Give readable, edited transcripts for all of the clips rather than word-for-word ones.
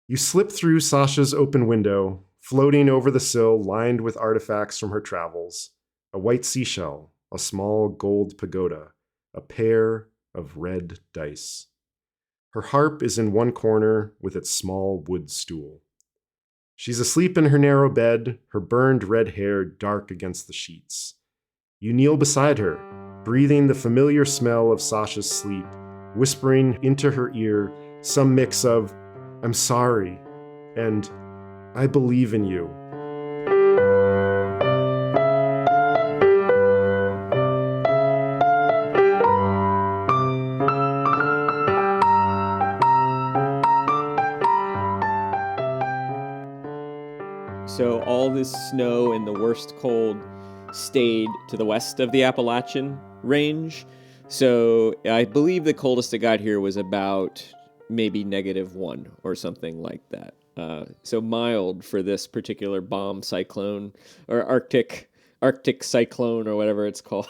You slip through Sasha's open window, floating over the sill lined with artifacts from her travels, a white seashell, a small gold pagoda, a pair of red dice. Her harp is in one corner with its small wood stool. She's asleep in her narrow bed, her burned red hair dark against the sheets. You kneel beside her, breathing the familiar smell of Sasha's sleep, whispering into her ear some mix of, "I'm sorry," and "I believe in you." So all this snow and the worst cold stayed to the west of the Appalachian range. So I believe the coldest it got here was about maybe -1 or something like that. So mild for this particular bomb cyclone or Arctic cyclone or whatever it's called.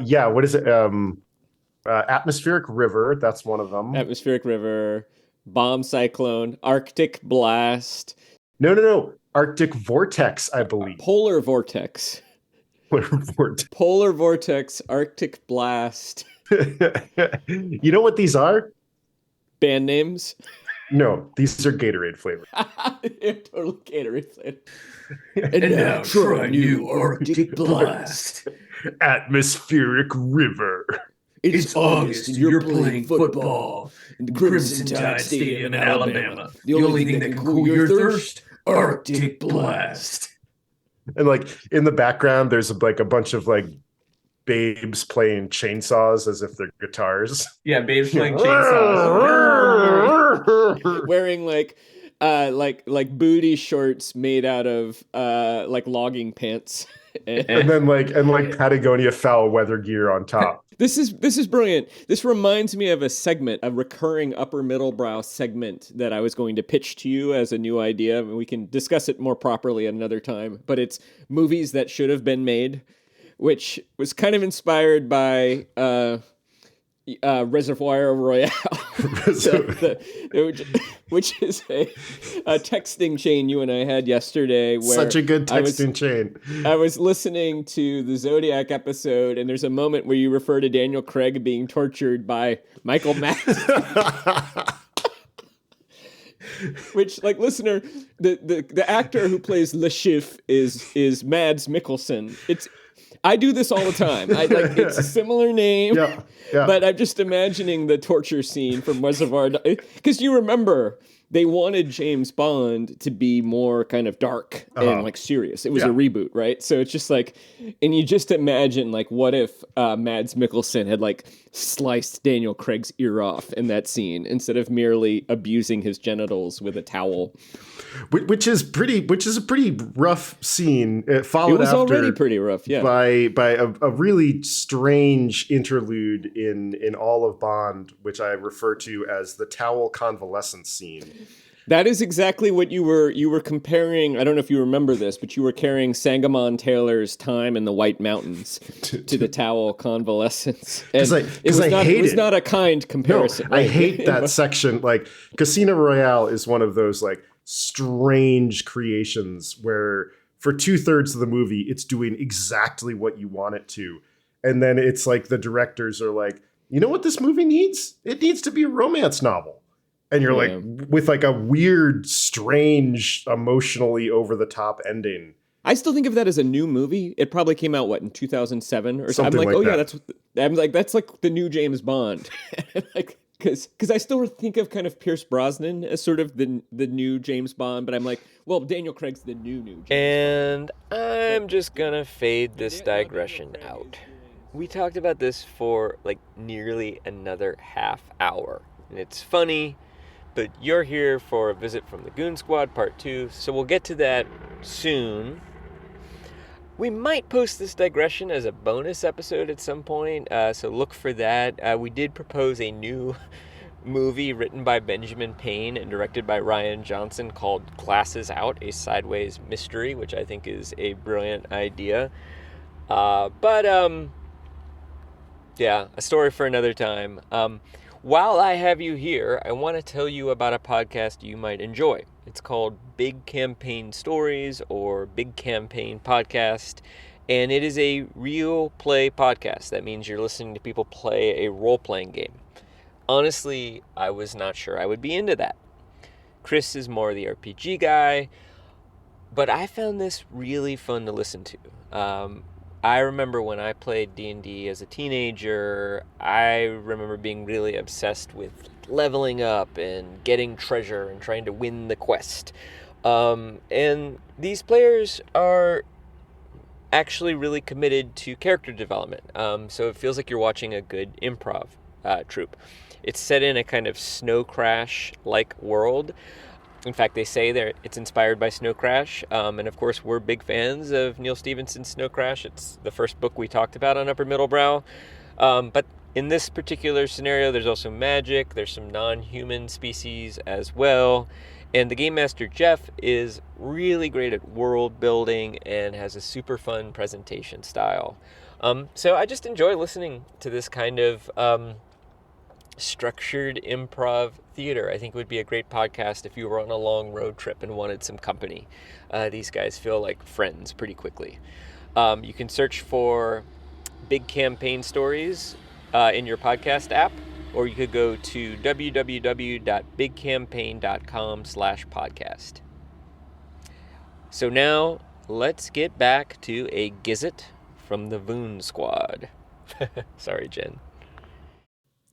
Yeah, what is it? Atmospheric river, that's one of them. Atmospheric river, bomb cyclone, Arctic blast. No. Arctic vortex, I believe. Polar vortex. Polar vortex, Arctic blast. You know what these are? Band names? No, these are Gatorade flavored. They're totally Gatorade flavored. And now try new Arctic blast. Atmospheric river. It's August and you're playing football in the Crimson Tide Stadium in Alabama. The only thing that can cool your thirst? Arctic blast. And like in the background, there's like a bunch of like babes playing chainsaws as if they're guitars. Yeah, babes playing chainsaws. Wearing like booty shorts made out of like logging pants. and then like Patagonia foul weather gear on top. This is brilliant. This reminds me of a recurring upper middlebrow segment that I was going to pitch to you as a new idea. We can discuss it more properly at another time. But it's movies that should have been made, which was kind of inspired by Reservoir Royale, which is a texting chain you and I had yesterday. Where Such a good texting chain. I was listening to the Zodiac episode, and there's a moment where you refer to Daniel Craig being tortured by Michael Madsen. Which, like, listener, the actor who plays Le Chiffre is Mads Mikkelsen. I do this all the time. It's a similar name, yeah. But I'm just imagining the torture scene from Reservoir, because you remember they wanted James Bond to be more kind of dark and like serious. It was a reboot, right? So it's just like, and you just imagine like, what if Mads Mikkelsen had like sliced Daniel Craig's ear off in that scene instead of merely abusing his genitals with a towel. Which is a pretty rough scene. It was already pretty rough, yeah. By a really strange interlude in all of Bond, which I refer to as the towel convalescence scene. That is exactly what you were comparing. I don't know if you remember this, but you were carrying Taylor's Time in the White Mountains to the towel convalescence. It was not a kind comparison. No, right? I hate that section. Like, Casino Royale is one of those like strange creations where for 2/3 of the movie it's doing exactly what you want it to, and then it's like the directors are like, you know what this movie needs? It needs to be a romance novel. And you're like, with like a weird, strange, emotionally over the top ending. I still think of that as a new movie. It probably came out in 2007 or something. I'm like, that's like the new James Bond. Like, because I still think of kind of Pierce Brosnan as sort of the new James Bond, but I'm like, well, Daniel Craig's the new James Bond. I'm just gonna fade this digression out. We talked about this for like nearly another half hour, and it's funny. But you're here for a visit from the Goon Squad Part 2, so we'll get to that soon. We might post this digression as a bonus episode at some point, so look for that. We did propose a new movie written by Benjamin Payne and directed by Ryan Johnson called Glasses Out, a sideways mystery, which I think is a brilliant idea. Yeah, a story for another time. while I have you here, I want to tell you about a podcast you might enjoy. It's called Big Campaign Stories or Big Campaign Podcast, and it is a real play podcast. That means you're listening to people play a role-playing game. Honestly, I was not sure I would be into that. Chris is more the RPG guy, but I found this really fun to listen to. I remember when I played D&D as a teenager, I remember being really obsessed with leveling up and getting treasure and trying to win the quest. And these players are actually really committed to character development. So it feels like you're watching a good improv troupe. It's set in a kind of Snow Crash-like world. In fact, they say it's inspired by Snow Crash, and of course we're big fans of Neil Stephenson's Snow Crash. It's the first book we talked about on Upper Middlebrow. But in this particular scenario, there's also magic, there's some non-human species as well, and the Game Master Jeff is really great at world building and has a super fun presentation style. So I just enjoy listening to this kind of structured improv theater. I think it would be a great podcast if you were on a long road trip and wanted some company. These guys feel like friends pretty quickly. You can search for Big Campaign Stories in your podcast app, or you could go to www.bigcampaign.com/podcast. So now let's get back to a gizzet from the Goon Squad. Sorry, Jen.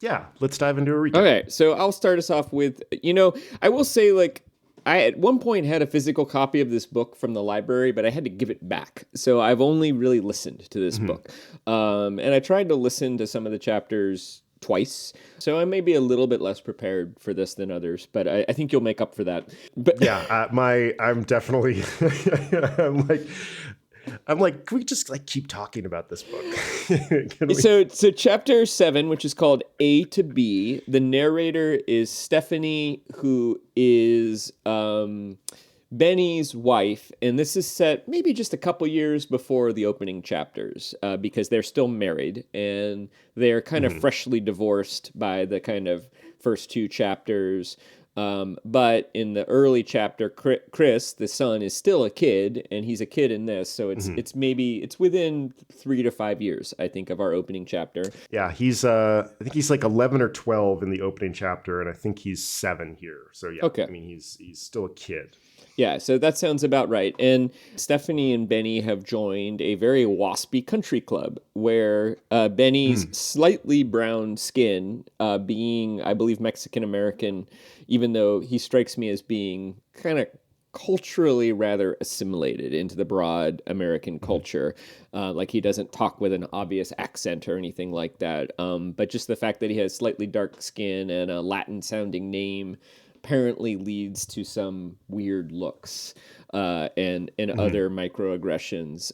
Yeah, let's dive into a recap. Okay, so I'll start us off with, I will say, I at one point had a physical copy of this book from the library, but I had to give it back. So I've only really listened to this book. And I tried to listen to some of the chapters twice. So I may be a little bit less prepared for this than others, but I think you'll make up for that. But yeah, I'm definitely, I'm like, can we just keep talking about this book? So chapter 7, which is called A to B, the narrator is Stephanie, who is Benny's wife, and this is set maybe just a couple years before the opening chapters, because they're still married, and they're kind of freshly divorced by the kind of first two chapters. But in the early chapter, Chris, the son, is still a kid, and he's a kid in this, so it's within 3 to 5 years, I think, of our opening chapter. Yeah, he's I think he's 11 or 12 in the opening chapter, and I think he's 7 here. So yeah, okay. I mean, he's still a kid. Yeah, so that sounds about right. And Stephanie and Benny have joined a very waspy country club where Benny's slightly brown skin, being, I believe, Mexican-American, even though he strikes me as being kind of culturally rather assimilated into the broad American culture. Like he doesn't talk with an obvious accent or anything like that. But just the fact that he has slightly dark skin and a Latin-sounding name apparently leads to some weird looks and other microaggressions.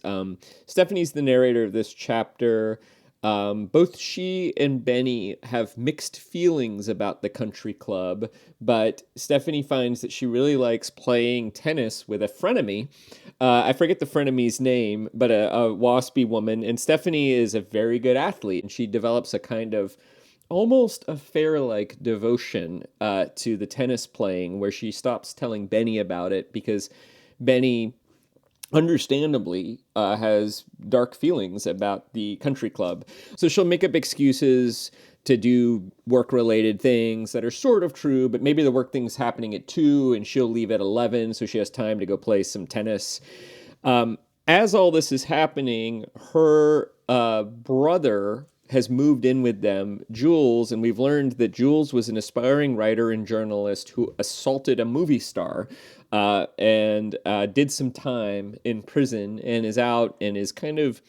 Stephanie's the narrator of this chapter. Both she and Benny have mixed feelings about the country club, but Stephanie finds that she really likes playing tennis with a frenemy. I forget the frenemy's name, but a waspy woman. And Stephanie is a very good athlete, and she develops a kind of almost a fair-like devotion to the tennis playing, where she stops telling Benny about it because Benny, understandably, has dark feelings about the country club. So she'll make up excuses to do work-related things that are sort of true, but maybe the work thing's happening at 2 and she'll leave at 11, so she has time to go play some tennis. As all this is happening, her brother has moved in with them, Jules, and we've learned that Jules was an aspiring writer and journalist who assaulted a movie star and did some time in prison and is out and is kind of,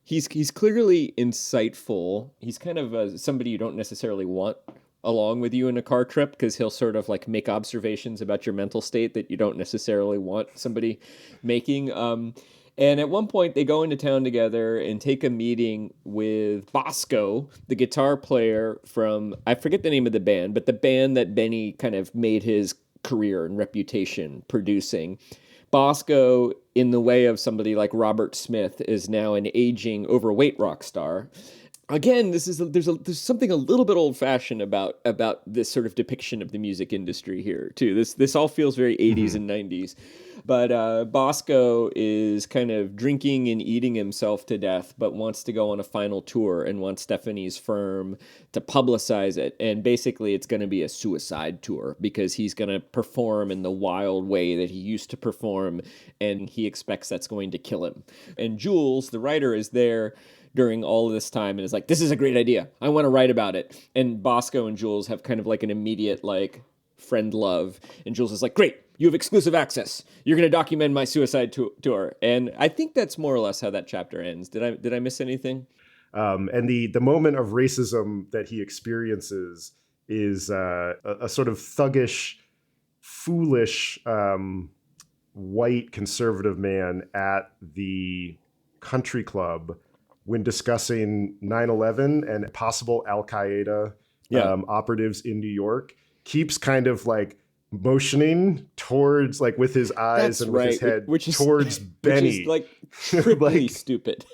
he's clearly insightful. He's kind of somebody you don't necessarily want along with you in a car trip because he'll sort of make observations about your mental state that you don't necessarily want somebody making. And at one point, they go into town together and take a meeting with Bosco, the guitar player from, I forget the name of the band, but the band that Benny kind of made his career and reputation producing. Bosco, in the way of somebody like Robert Smith, is now an aging, overweight rock star. Again, there's something a little bit old fashioned about this sort of depiction of the music industry here too. This all feels very 80s and 90s, but Bosco is kind of drinking and eating himself to death, but wants to go on a final tour and wants Stephanie's firm to publicize it. And basically, it's going to be a suicide tour because he's going to perform in the wild way that he used to perform, and he expects that's going to kill him. And Jules, the writer, is there during all of this time and is like, this is a great idea. I want to write about it. And Bosco and Jules have kind of like an immediate like friend love. And Jules is like, great, you have exclusive access. You're going to document my suicide tour. And I think that's more or less how that chapter ends. Did I miss anything? And the moment of racism that he experiences is a sort of thuggish, foolish, white conservative man at the country club when discussing 9/11 and possible Al-Qaeda operatives in New York, keeps kind of like motioning towards, like with his eyes with his head, towards Benny. Which is like triply stupid.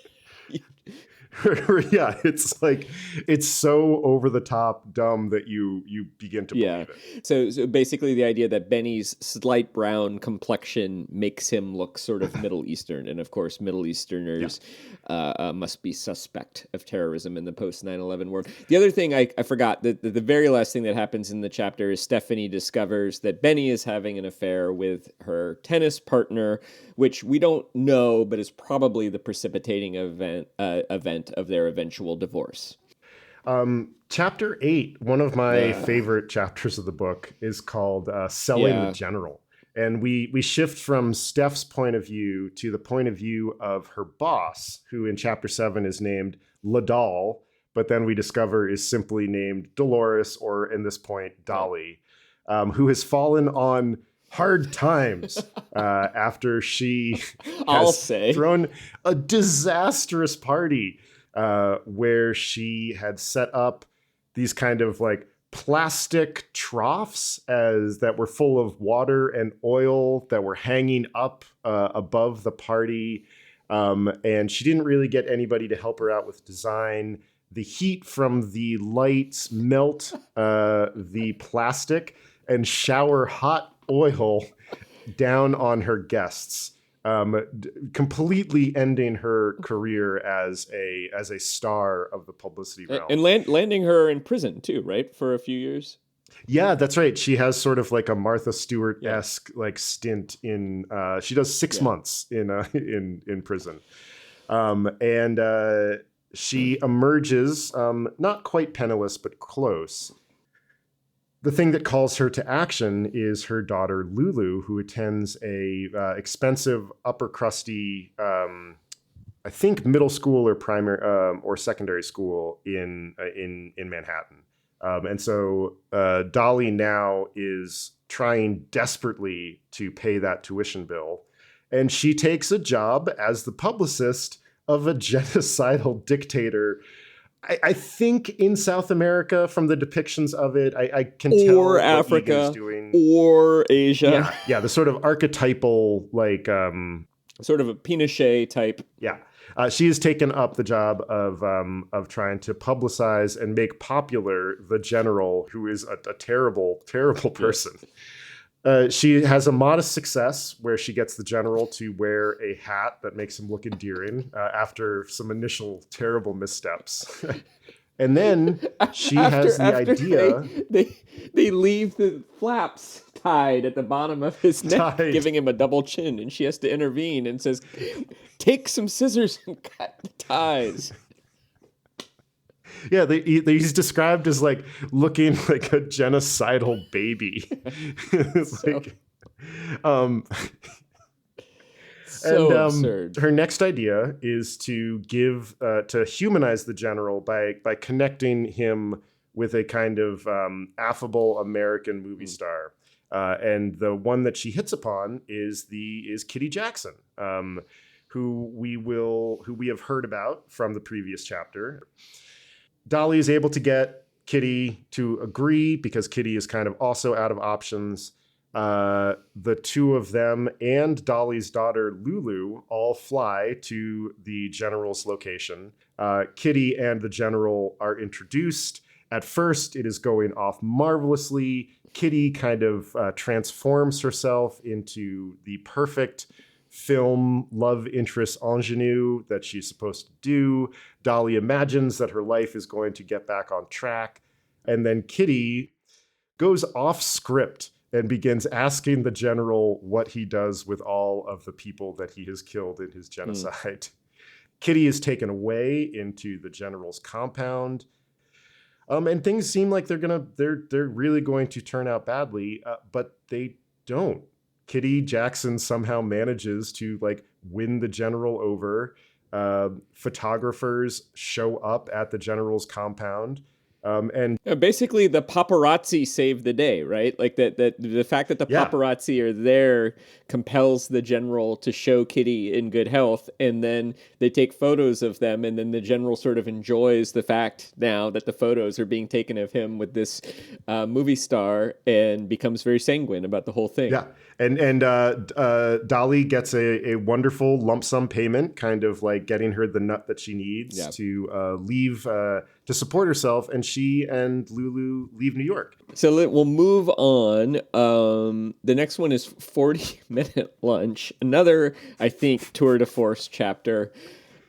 Yeah, it's like, it's so over the top dumb that you begin to believe it. So basically the idea that Benny's slight brown complexion makes him look sort of Middle Eastern. And of course, Middle Easterners must be suspect of terrorism in the post 9/11 world. The other thing I forgot, the very last thing that happens in the chapter is Stephanie discovers that Benny is having an affair with her tennis partner, which we don't know, but is probably the precipitating event of their eventual divorce. Chapter 8, one of my favorite chapters of the book, is called Selling the General. And we shift from Steph's point of view to the point of view of her boss, who in chapter 7 is named Ladal, but then we discover is simply named Dolores, or in this point, Dolly, who has fallen on hard times after she has thrown a disastrous party where she had set up these kind of like plastic troughs that were full of water and oil that were hanging up above the party. And she didn't really get anybody to help her out with design. The heat from the lights melt the plastic and shower hot oil down on her guests, completely ending her career as a star of the publicity realm. And landing her in prison too, right? For a few years. Yeah, that's right. She has sort of like a Martha Stewart-esque like stint in. She does 6 months in prison, and she emerges not quite penniless but close. The thing that calls her to action is her daughter Lulu, who attends a expensive upper crusty, I think middle school or primary or secondary school in Manhattan. And so Dolly now is trying desperately to pay that tuition bill, and she takes a job as the publicist of a genocidal dictator. I think in South America, from the depictions of it, I can tell or Africa, doing. Or Asia. Yeah, the sort of archetypal, like sort of a Pinochet type. Yeah, she has taken up the job of trying to publicize and make popular the general, who is a terrible, terrible person. She has a modest success where she gets the general to wear a hat that makes him look endearing after some initial terrible missteps. And then she has the idea. They leave the flaps tied at the bottom of his neck, giving him a double chin, and she has to intervene and says, take some scissors and cut the ties. Yeah, he's described as like looking like a genocidal baby. It's like, absurd. Her next idea is to to humanize the general by connecting him with a kind of affable American movie star. And the one that she hits upon is Kitty Jackson, who we have heard about from the previous chapter. Dolly is able to get Kitty to agree because Kitty is kind of also out of options. The two of them and Dolly's daughter, Lulu, all fly to the general's location. Kitty and the general are introduced. At first, it is going off marvelously. Kitty kind of transforms herself into the perfect film love interest ingenue that she's supposed to do. Dolly imagines that her life is going to get back on track. And then Kitty goes off script and begins asking the general what he does with all of the people that he has killed in his genocide. Kitty is taken away into the general's compound. And things seem like they're really going to turn out badly, but they don't. Kitty Jackson somehow manages to like win the general over. Photographers show up at the general's compound. And basically the paparazzi saved the day, right? Like that the fact that the paparazzi are there compels the general to show Kitty in good health, and then they take photos of them, and then the general sort of enjoys the fact now that the photos are being taken of him with this movie star, and becomes very sanguine about the whole thing. Yeah, and Dolly gets a wonderful lump sum payment, kind of like getting her the nut that she needs to leave to support herself, and she and Lulu leave New York. So we'll move on. The next one is 40-minute lunch. Another, I think, tour de force chapter.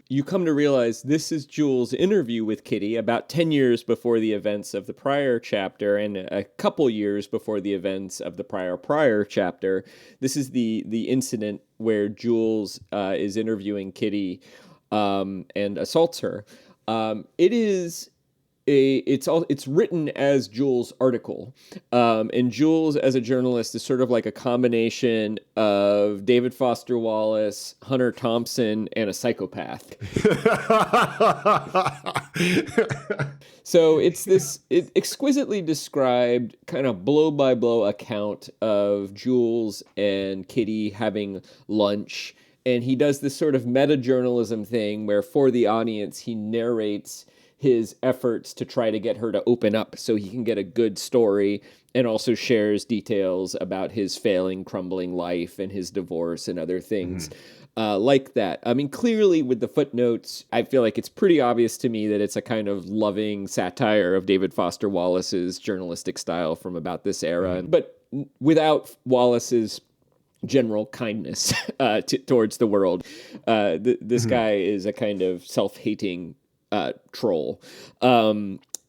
You come to realize this is Jules' interview with Kitty about 10 years before the events of the prior chapter, and a couple years before the events of the prior chapter. This is the incident where Jules is interviewing Kitty and assaults her. It's written as Jules' article, and Jules as a journalist is sort of like a combination of David Foster Wallace, Hunter Thompson, and a psychopath. So it's this exquisitely described kind of blow-by-blow account of Jules and Kitty having lunch, and he does this sort of meta-journalism thing where for the audience he narrates his efforts to try to get her to open up so he can get a good story, and also shares details about his failing, crumbling life and his divorce and other things like that. I mean, clearly with the footnotes, I feel like it's pretty obvious to me that it's a kind of loving satire of David Foster Wallace's journalistic style from about this era, but without Wallace's general kindness towards the world. This guy is a kind of self-hating troll.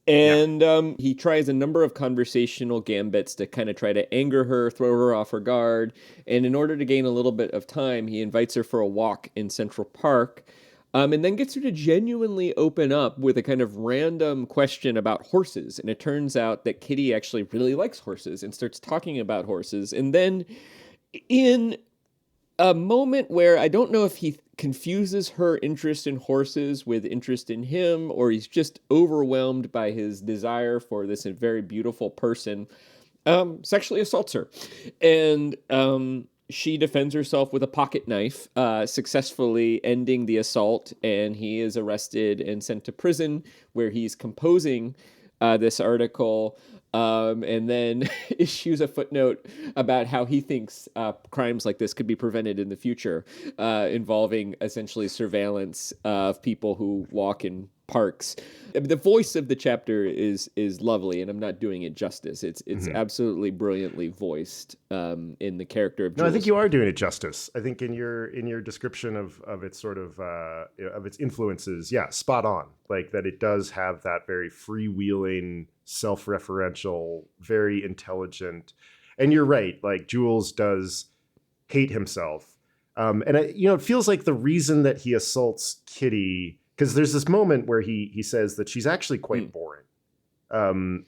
He tries a number of conversational gambits to kind of try to anger her, throw her off her guard. And in order to gain a little bit of time, he invites her for a walk in Central Park, and then gets her to genuinely open up with a kind of random question about horses. And it turns out that Kitty actually really likes horses and starts talking about horses. And then in a moment where I don't know if he confuses her interest in horses with interest in him, or he's just overwhelmed by his desire for this very beautiful person, sexually assaults her. And she defends herself with a pocket knife, successfully ending the assault, and he is arrested and sent to prison, where he's composing this article, and then issues a footnote about how he thinks crimes like this could be prevented in the future, involving essentially surveillance of people who walk in parks. I mean, the voice of the chapter is lovely, and I'm not doing it justice. It's absolutely brilliantly voiced in the character of Jules. No, I think you are doing it justice. I think in your description of its sort of its influences, spot on. Like that, it does have that very freewheeling, self-referential, very intelligent. And you're right. Like Jules does hate himself, and it feels like the reason that he assaults Kitty. Because there's this moment where he says that she's actually quite boring. And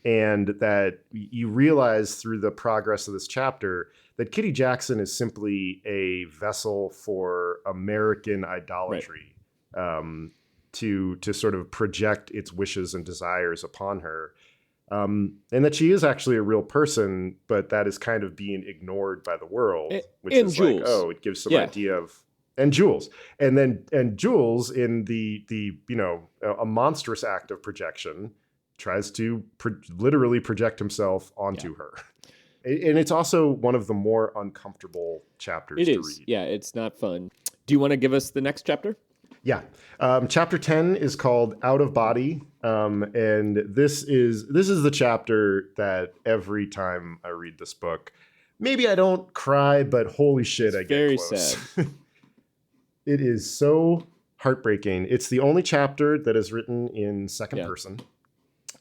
that you realize through the progress of this chapter that Kitty Jackson is simply a vessel for American idolatry, to sort of project its wishes and desires upon her. And that she is actually a real person, but that is kind of being ignored by the world, which is Jules. Like, it gives some idea of... And Jules, and Jules, in the a monstrous act of projection, tries to literally project himself onto her, and it's also one of the more uncomfortable chapters to read. Yeah, it's not fun. Do you want to give us the next chapter? Yeah. Chapter 10 is called Out of Body. And this is the chapter that every time I read this book, maybe I don't cry, but holy shit, I get very close. sad. It is so heartbreaking. It's the only chapter that is written in second person.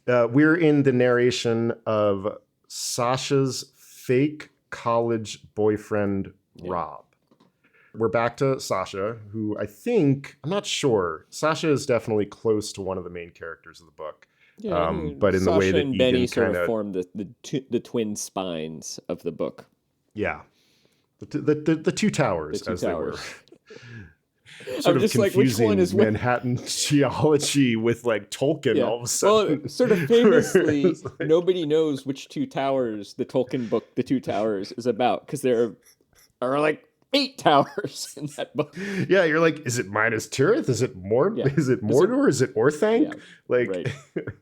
We're in the narration of Sasha's fake college boyfriend, Rob. We're back to Sasha, who I'm not sure. Sasha is definitely close to one of the main characters of the book. Yeah, but in Sasha the way that and Benny Egan sort of form the twin spines of the book. Yeah. The two towers, the two as towers. they were. Sort I'm of just like, which one is Manhattan geology with like Tolkien all of a sudden. Well, sort of famously, nobody knows which two towers the Tolkien book, The Two Towers, is about, because there are like 8 towers in that book. Yeah, you're like, is it Minas Tirith? Is it Is it Mordor? Is it Orthanc? Yeah, like, right.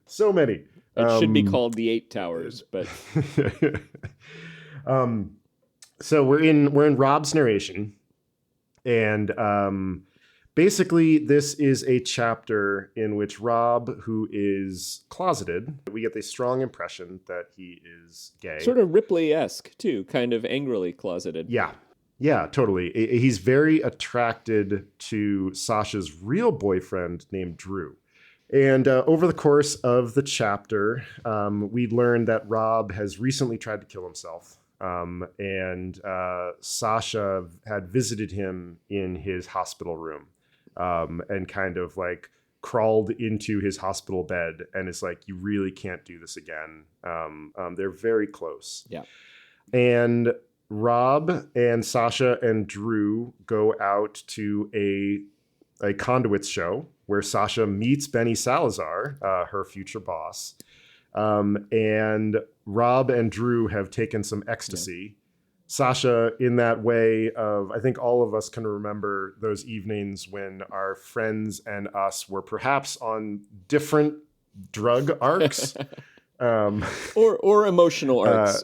So many. It should be called the 8 Towers, but so we're in Rob's narration, and basically this is a chapter in which Rob, who is closeted, we get the strong impression that he is gay. Sort of Ripley-esque too, kind of angrily closeted. Yeah, totally. He's very attracted to Sasha's real boyfriend named Drew. And over the course of the chapter, we learn that Rob has recently tried to kill himself. And Sasha had visited him in his hospital room and kind of like crawled into his hospital bed and is like, you really can't do this again. They're very close. Yeah. And Rob and Sasha and Drew go out to a conduits show where Sasha meets Benny Salazar, her future boss. And Rob and Drew have taken some ecstasy. Yeah. Sasha, in that way of, I think all of us can remember those evenings when our friends and us were perhaps on different drug arcs. or emotional arcs.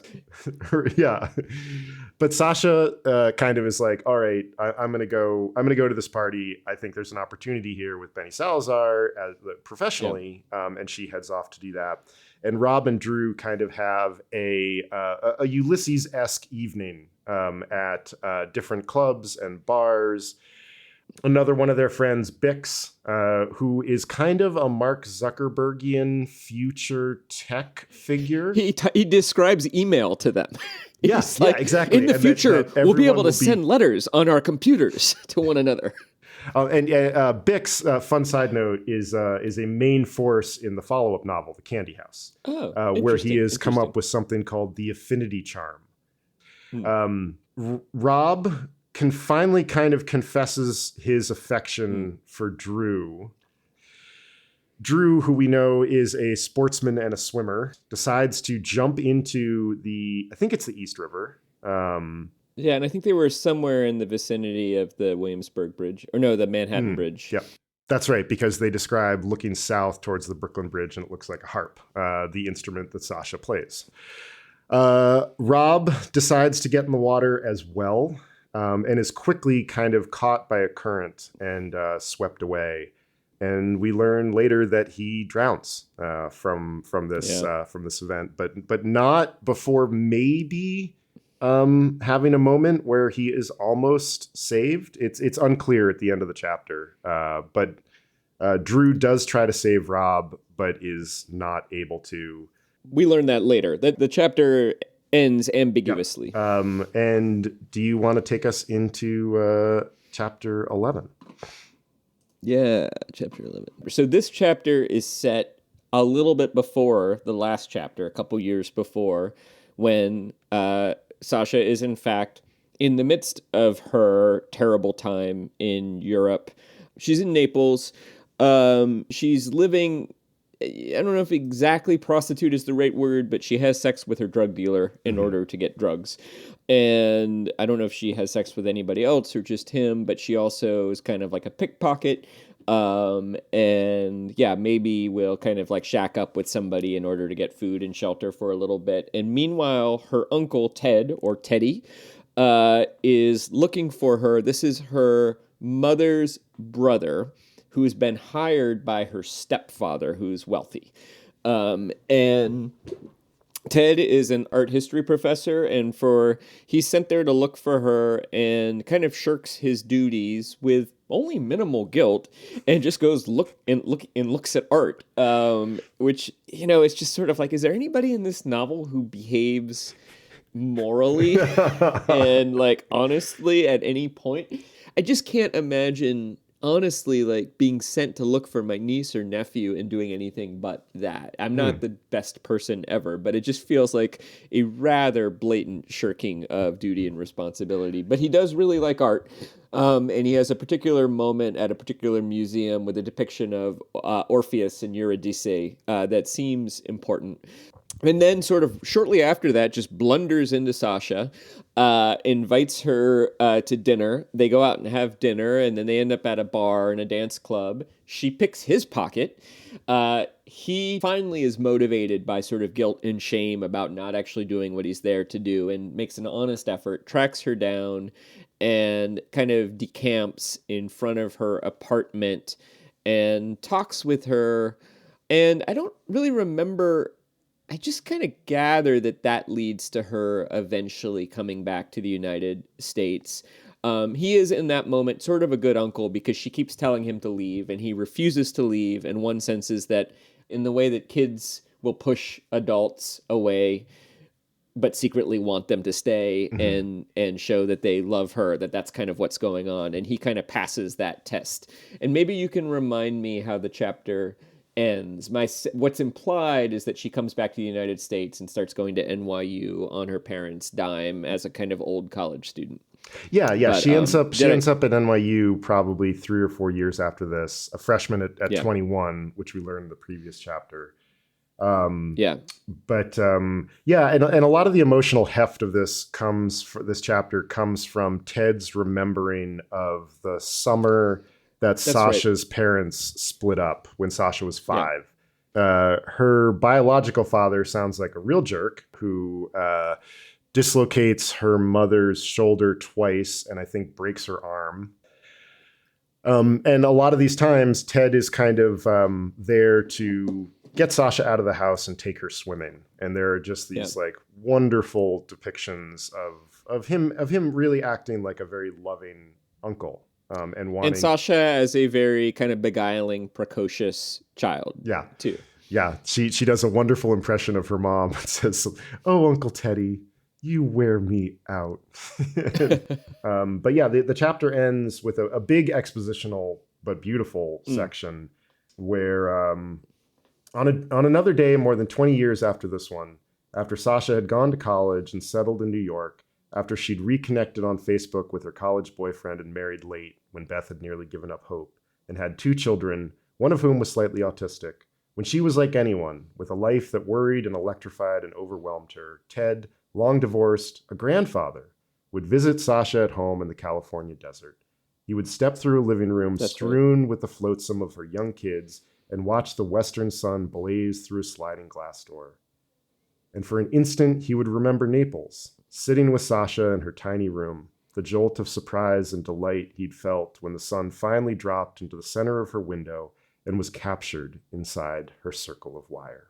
Yeah. But Sasha kind of is like, all right, I'm gonna go to this party. I think there's an opportunity here with Benny Salazar professionally, and she heads off to do that. And Rob and Drew kind of have a Ulysses-esque evening at different clubs and bars. Another one of their friends, Bix, who is kind of a Mark Zuckerbergian future tech figure. He describes email to them. Yes, like, exactly. In the future, we'll be able to send letters on our computers to one another. And Bix, fun side note, is a main force in the follow-up novel, The Candy House, where he has come up with something called the Affinity Charm. Rob finally kind of confesses his affection for Drew. Drew, who we know is a sportsman and a swimmer, decides to jump into I think it's the East River. Yeah, and I think they were somewhere in the vicinity of the Williamsburg Bridge, or no, the Manhattan Bridge. Yep. That's right, because they describe looking south towards the Brooklyn Bridge, and it looks like a harp, the instrument that Sasha plays. Rob decides to get in the water as well, and is quickly kind of caught by a current and swept away. And we learn later that he drowns from this event, but not before maybe having a moment where he is almost saved. It's unclear at the end of the chapter, but Drew does try to save Rob, but is not able to. We learn that later. That the chapter ends ambiguously. Yeah. And do you want to take us into chapter 11? Yeah, chapter 11. So this chapter is set a little bit before the last chapter, a couple years before, when Sasha is in fact in the midst of her terrible time in Europe. She's in Naples. She's living, I don't know if exactly prostitute is the right word, but she has sex with her drug dealer in order to get drugs. And I don't know if she has sex with anybody else or just him, but she also is kind of like a pickpocket. And yeah, maybe will kind of like shack up with somebody in order to get food and shelter for a little bit. And meanwhile, her uncle, Ted, or Teddy, is looking for her. This is her mother's brother. who has been hired by her stepfather, who's wealthy. And Ted is an art history professor, and he's sent there to look for her and kind of shirks his duties with only minimal guilt and just goes looks at art, which, it's just sort of like, is there anybody in this novel who behaves morally and like honestly at any point? I just can't imagine honestly like being sent to look for my niece or nephew and doing anything but that. I'm not the best person ever, but it just feels like a rather blatant shirking of duty and responsibility. But he does really like art, and he has a particular moment at a particular museum with a depiction of Orpheus and Eurydice that seems important. And then sort of shortly after that, just blunders into Sasha, invites her to dinner. They go out and have dinner, and then they end up at a bar and a dance club. She picks his pocket. He finally is motivated by sort of guilt and shame about not actually doing what he's there to do, and makes an honest effort, tracks her down, and kind of decamps in front of her apartment and talks with her. And I don't really remember... I just kind of gather that leads to her eventually coming back to the United States. He is in that moment sort of a good uncle because she keeps telling him to leave and he refuses to leave. And one sense is that in the way that kids will push adults away, but secretly want them to stay and show that they love her, that's kind of what's going on. And he kind of passes that test. And maybe you can remind me how the chapter ends. What's implied is that she comes back to the United States and starts going to NYU on her parents' dime as a kind of old college student. Yeah. But, she ends up at NYU probably 3 or 4 years after this, a freshman at 21, which we learned in the previous chapter. And a lot of the emotional heft of this chapter comes from Ted's remembering of the summer that Sasha's parents split up when Sasha was 5. Her biological father sounds like a real jerk who dislocates her mother's shoulder twice and I think breaks her arm. And a lot of these times, Ted is kind of there to get Sasha out of the house and take her swimming. And there are just these like wonderful depictions of him really acting like a very loving uncle. And Sasha as a very kind of beguiling, precocious child. Yeah. Too. Yeah. She does a wonderful impression of her mom. It says, "Oh, Uncle Teddy, you wear me out." But yeah, the chapter ends with a big expositional but beautiful section where on another day, more than 20 years after this one, after Sasha had gone to college and settled in New York, after she'd reconnected on Facebook with her college boyfriend and married late when Beth had nearly given up hope, and had 2 children, one of whom was slightly autistic, when she was like anyone, with a life that worried and electrified and overwhelmed her, Ted, long divorced, a grandfather, would visit Sasha at home in the California desert. He would step through a living room strewn with the flotsam of her young kids and watch the western sun blaze through a sliding glass door. And for an instant, he would remember Naples, sitting with Sasha in her tiny room, the jolt of surprise and delight he'd felt when the sun finally dropped into the center of her window and was captured inside her circle of wire.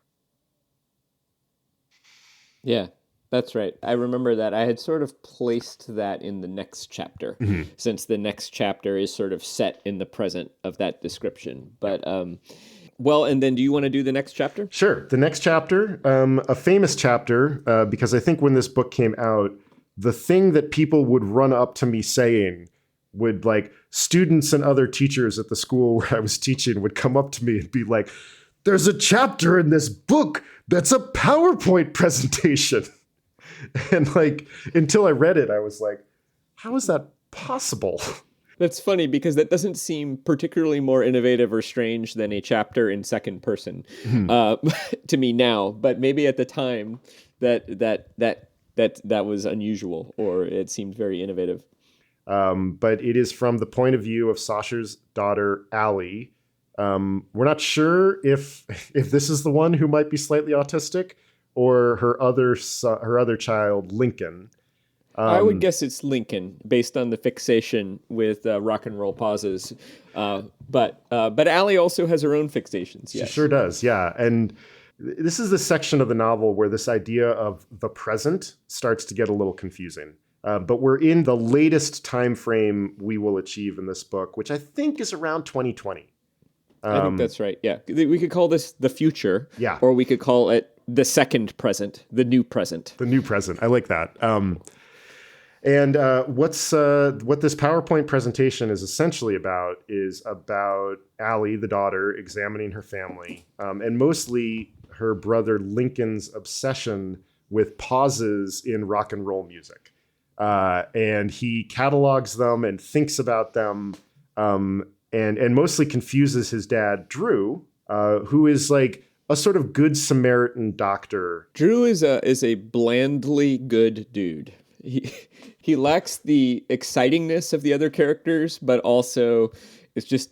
Yeah, that's right. I remember that. I had sort of placed that in the next chapter, since the next chapter is sort of set in the present of that description. But, well, and then do you want to do the next chapter? Sure. The next chapter, a famous chapter, because I think when this book came out, the thing that people would run up to me saying would, like, students and other teachers at the school where I was teaching would come up to me and be like, "There's a chapter in this book that's a PowerPoint presentation." And, like, until I read it, I was like, how is that possible? That's funny because that doesn't seem particularly more innovative or strange than a chapter in second person to me now. But maybe at the time that was unusual, or it seemed very innovative. But it is from the point of view of Sasha's daughter, Allie. We're not sure if this is the one who might be slightly autistic or her other child, Lincoln. I would guess it's Lincoln, based on the fixation with rock and roll pauses. But Allie also has her own fixations. Yes. She sure does, yeah. And this is the section of the novel where this idea of the present starts to get a little confusing. But we're in the latest time frame we will achieve in this book, which I think is around 2020. I think that's right. Yeah, we could call this the future. Yeah. Or we could call it the second present, the new present. The new present. I like that. And what this PowerPoint presentation is essentially about is about Allie, the daughter, examining her family, and mostly her brother Lincoln's obsession with pauses in rock and roll music. And he catalogs them and thinks about them, and mostly confuses his dad, Drew, who is like a sort of good Samaritan doctor. Drew is a blandly good dude. He lacks the excitingness of the other characters, but also is just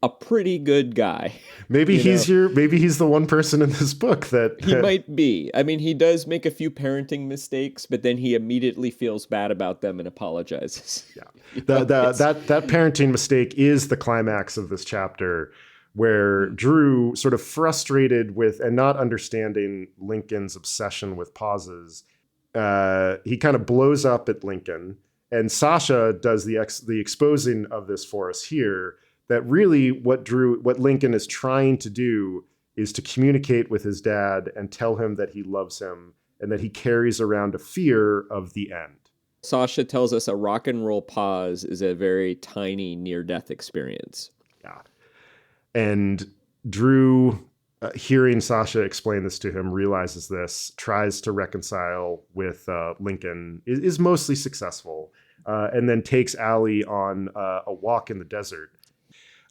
a pretty good guy. Maybe he's the one person in this book that he might be. I mean, he does make a few parenting mistakes, but then he immediately feels bad about them and apologizes. Yeah, that parenting mistake is the climax of this chapter, where Drew, sort of frustrated with and not understanding Lincoln's obsession with pauses, he kind of blows up at Lincoln, and Sasha does the exposing of this for us here. That really what Lincoln is trying to do is to communicate with his dad and tell him that he loves him and that he carries around a fear of the end. Sasha tells us a rock and roll pause is a very tiny near-death experience. Yeah. And Drew, hearing Sasha explain this to him, realizes this, tries to reconcile with Lincoln, is mostly successful, and then takes Allie on a walk in the desert.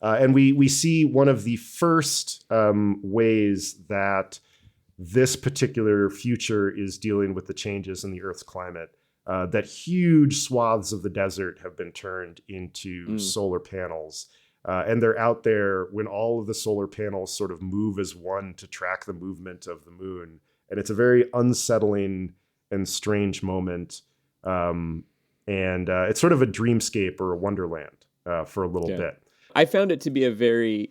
And we see one of the first ways that this particular future is dealing with the changes in the Earth's climate, that huge swaths of the desert have been turned into solar panels. And they're out there when all of the solar panels sort of move as one to track the movement of the moon. And it's a very unsettling and strange moment. And it's sort of a dreamscape or a wonderland for a little bit. I found it to be a very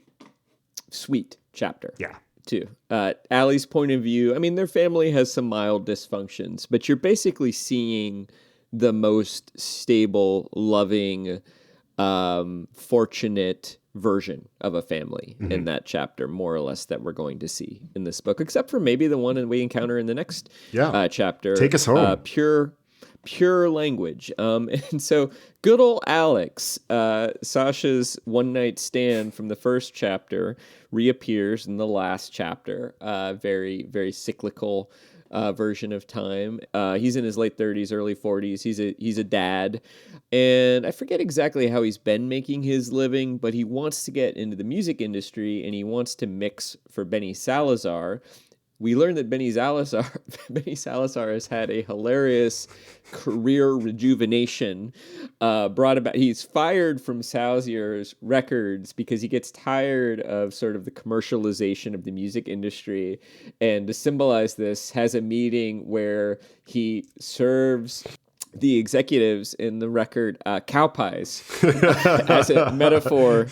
sweet chapter. Yeah. Too. Allie's point of view, I mean, their family has some mild dysfunctions, but you're basically seeing the most stable, loving, fortunate version of a family in that chapter, more or less, that we're going to see in this book, except for maybe the one that we encounter in the next chapter. Take us home. Pure language. And so good old Alex, Sasha's one-night stand from the first chapter, reappears in the last chapter. Very, very cyclical version of time. He's in his late 30s, early 40s. He's a dad. And I forget exactly how he's been making his living, but he wants to get into the music industry, and he wants to mix for Benny Salazar. We learned that Benny Salazar has had a hilarious career rejuvenation brought about. He's fired from Salazar's records because he gets tired of sort of the commercialization of the music industry. And to symbolize this, has a meeting where he serves the executives in the record cow pies as a metaphor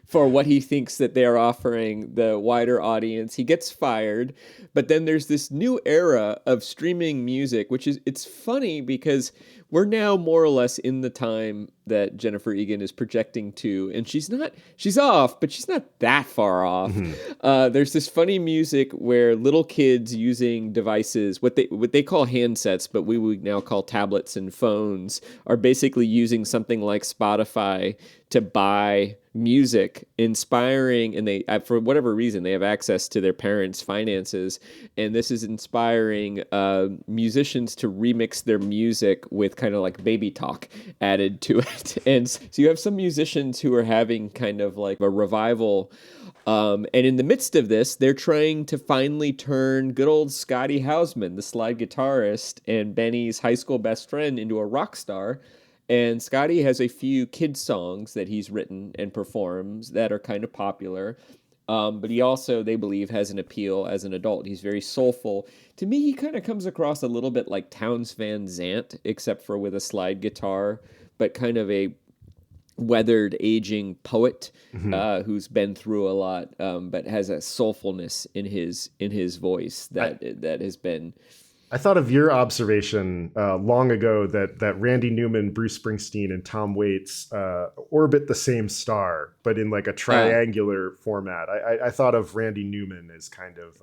for what he thinks that they are offering the wider audience. He gets fired, but then there's this new era of streaming music, it's funny because we're now more or less in the time that Jennifer Egan is projecting to, and she's off, but she's not that far off. There's this funny music where little kids using devices, what they call handsets, but we would now call tablets and phones, are basically using something like Spotify to buy music, inspiring, and they, for whatever reason, they have access to their parents' finances, and this is inspiring musicians to remix their music with kind of like baby talk added to it. And so you have some musicians who are having kind of like a revival, and in the midst of this, they're trying to finally turn good old Scotty Hausman, the slide guitarist and Benny's high school best friend, into a rock star. And Scotty has a few kid songs that he's written and performs that are kind of popular. But he also, they believe, has an appeal as an adult. He's very soulful. To me, he kind of comes across a little bit like Townes Van Zandt, except for with a slide guitar, but kind of a weathered, aging poet who's been through a lot, but has a soulfulness in his voice that has been. I thought of your observation long ago that Randy Newman, Bruce Springsteen, and Tom Waits orbit the same star, but in like a triangular format. I thought of Randy Newman as kind of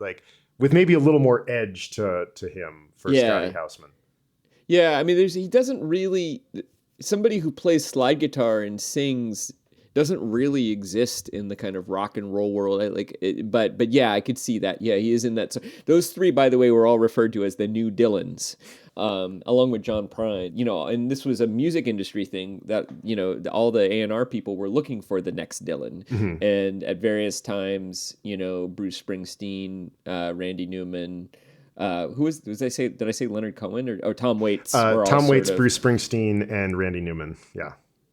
like with maybe a little more edge to him for Scotty Houseman. Yeah, I mean, he doesn't really. Somebody who plays slide guitar and sings doesn't really exist in the kind of rock and roll world. But yeah, I could see that. Yeah, he is in that. So those three, by the way, were all referred to as the New Dylans, along with John Prine. And this was a music industry thing that all the A&R people were looking for the next Dylan, and at various times, Bruce Springsteen, Randy Newman. Did I say Leonard Cohen or Tom Waits? Tom Waits, Bruce Springsteen, and Randy Newman. Yeah.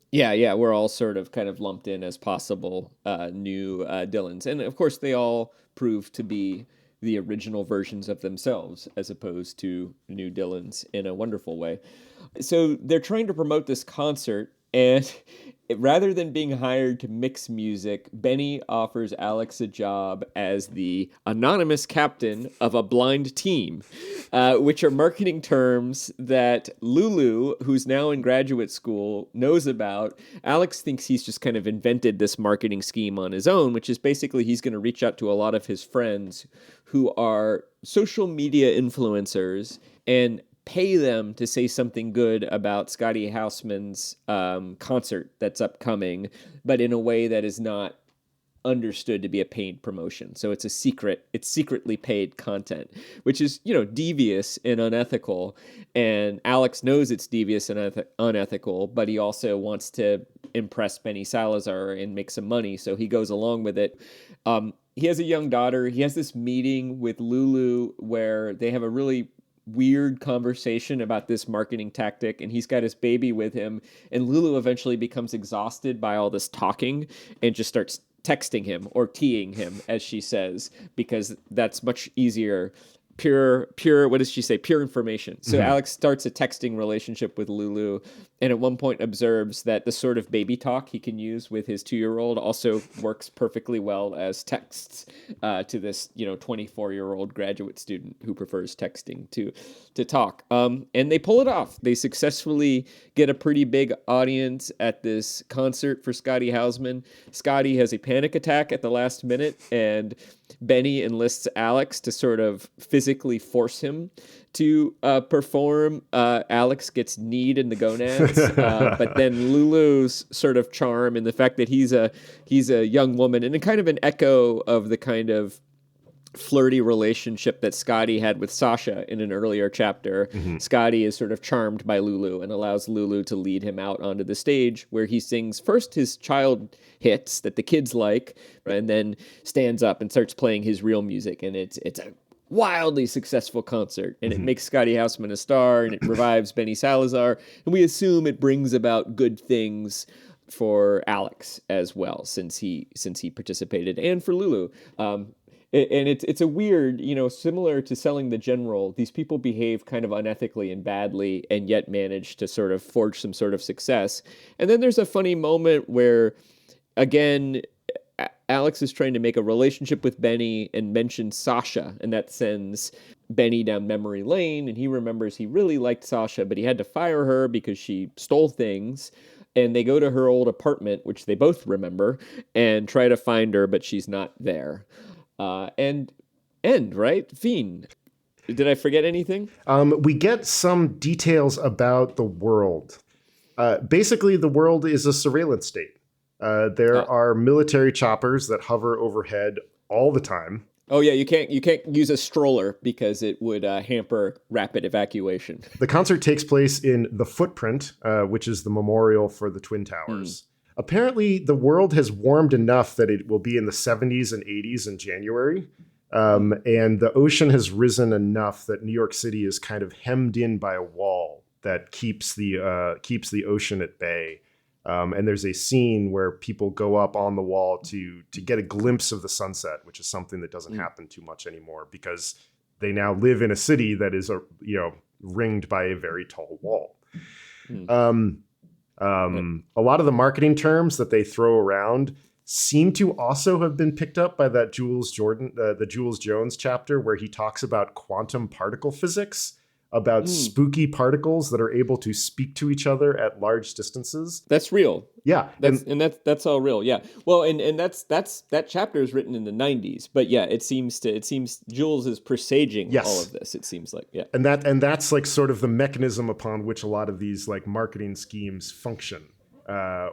Yeah, we're all sort of kind of lumped in as possible new Dylans. And of course, they all prove to be the original versions of themselves as opposed to new Dylans in a wonderful way. So they're trying to promote this concert, and rather than being hired to mix music, Benny offers Alex a job as the anonymous captain of a blind team, which are marketing terms that Lulu, who's now in graduate school, knows about. Alex thinks he's just kind of invented this marketing scheme on his own, which is basically he's going to reach out to a lot of his friends who are social media influencers and pay them to say something good about Scotty Houseman's concert that's upcoming, but in a way that is not understood to be a paid promotion. So it's secretly paid content, which is, devious and unethical. And Alex knows it's devious and unethical, but he also wants to impress Benny Salazar and make some money. So he goes along with it. He has a young daughter. He has this meeting with Lulu where they have a really weird conversation about this marketing tactic, and he's got his baby with him, and Lulu eventually becomes exhausted by all this talking and just starts texting him or teeing him, as she says, because that's much easier. Pure, what does she say? Pure information. So Alex starts a texting relationship with Lulu, and at one point observes that the sort of baby talk he can use with his 2-year-old also works perfectly well as texts to this, 24-year-old graduate student who prefers texting to talk. And they pull it off. They successfully get a pretty big audience at this concert for Scotty Houseman. Scotty has a panic attack at the last minute, and Benny enlists Alex to sort of physically force him to perform. Alex gets kneed in the gonads, but then Lulu's sort of charm and the fact that he's a young woman, and a kind of an echo of the kind of flirty relationship that Scotty had with Sasha in an earlier chapter. Scotty is sort of charmed by Lulu and allows Lulu to lead him out onto the stage, where he sings first his child hits that the kids like, and then stands up and starts playing his real music. And it's a wildly successful concert, and it makes Scotty Houseman a star, and it revives Benny Salazar, and we assume it brings about good things for Alex as well, since he participated, and for Lulu. And it's a weird, similar to Selling the General, these people behave kind of unethically and badly and yet manage to sort of forge some sort of success. And then there's a funny moment where, again, Alex is trying to make a relationship with Benny and mentions Sasha, and that sends Benny down memory lane, and he remembers he really liked Sasha, but he had to fire her because she stole things. And they go to her old apartment, which they both remember, and try to find her, but she's not there. Right? Fiend. Did I forget anything? We get some details about the world. Basically, the world is a surveillance state. There are military choppers that hover overhead all the time. Oh yeah, you can't use a stroller because it would hamper rapid evacuation. The concert takes place in the Footprint, which is the memorial for the Twin Towers. Apparently, the world has warmed enough that it will be in the 70s and 80s in January. And the ocean has risen enough that New York City is kind of hemmed in by a wall that keeps the ocean at bay. And there's a scene where people go up on the wall to get a glimpse of the sunset, which is something that doesn't happen too much anymore because they now live in a city that is, ringed by a very tall wall. A lot of the marketing terms that they throw around seem to also have been picked up by that the Jules Jones chapter where he talks about quantum particle physics, about spooky particles that are able to speak to each other at large distances. That's real. Yeah. That's all real. Yeah. Well, and that chapter is written in the 90s, but yeah, it seems Jules is presaging all of this. It seems like, yeah. And that's like sort of the mechanism upon which a lot of these like marketing schemes function.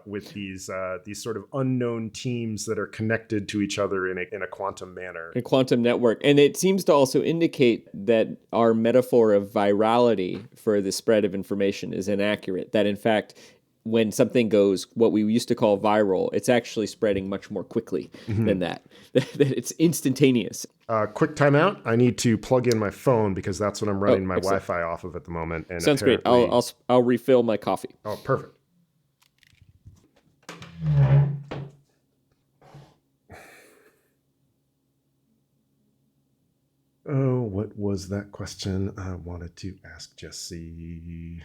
With these sort of unknown teams that are connected to each other in a quantum manner. A quantum network. And it seems to also indicate that our metaphor of virality for the spread of information is inaccurate. That in fact, when something goes what we used to call viral, it's actually spreading much more quickly than that. That it's instantaneous. Quick timeout. I need to plug in my phone because that's what I'm running my Wi-Fi off of at the moment. And sounds great. I'll refill my coffee. Oh, perfect. Oh, what was that question I wanted to ask Jesse?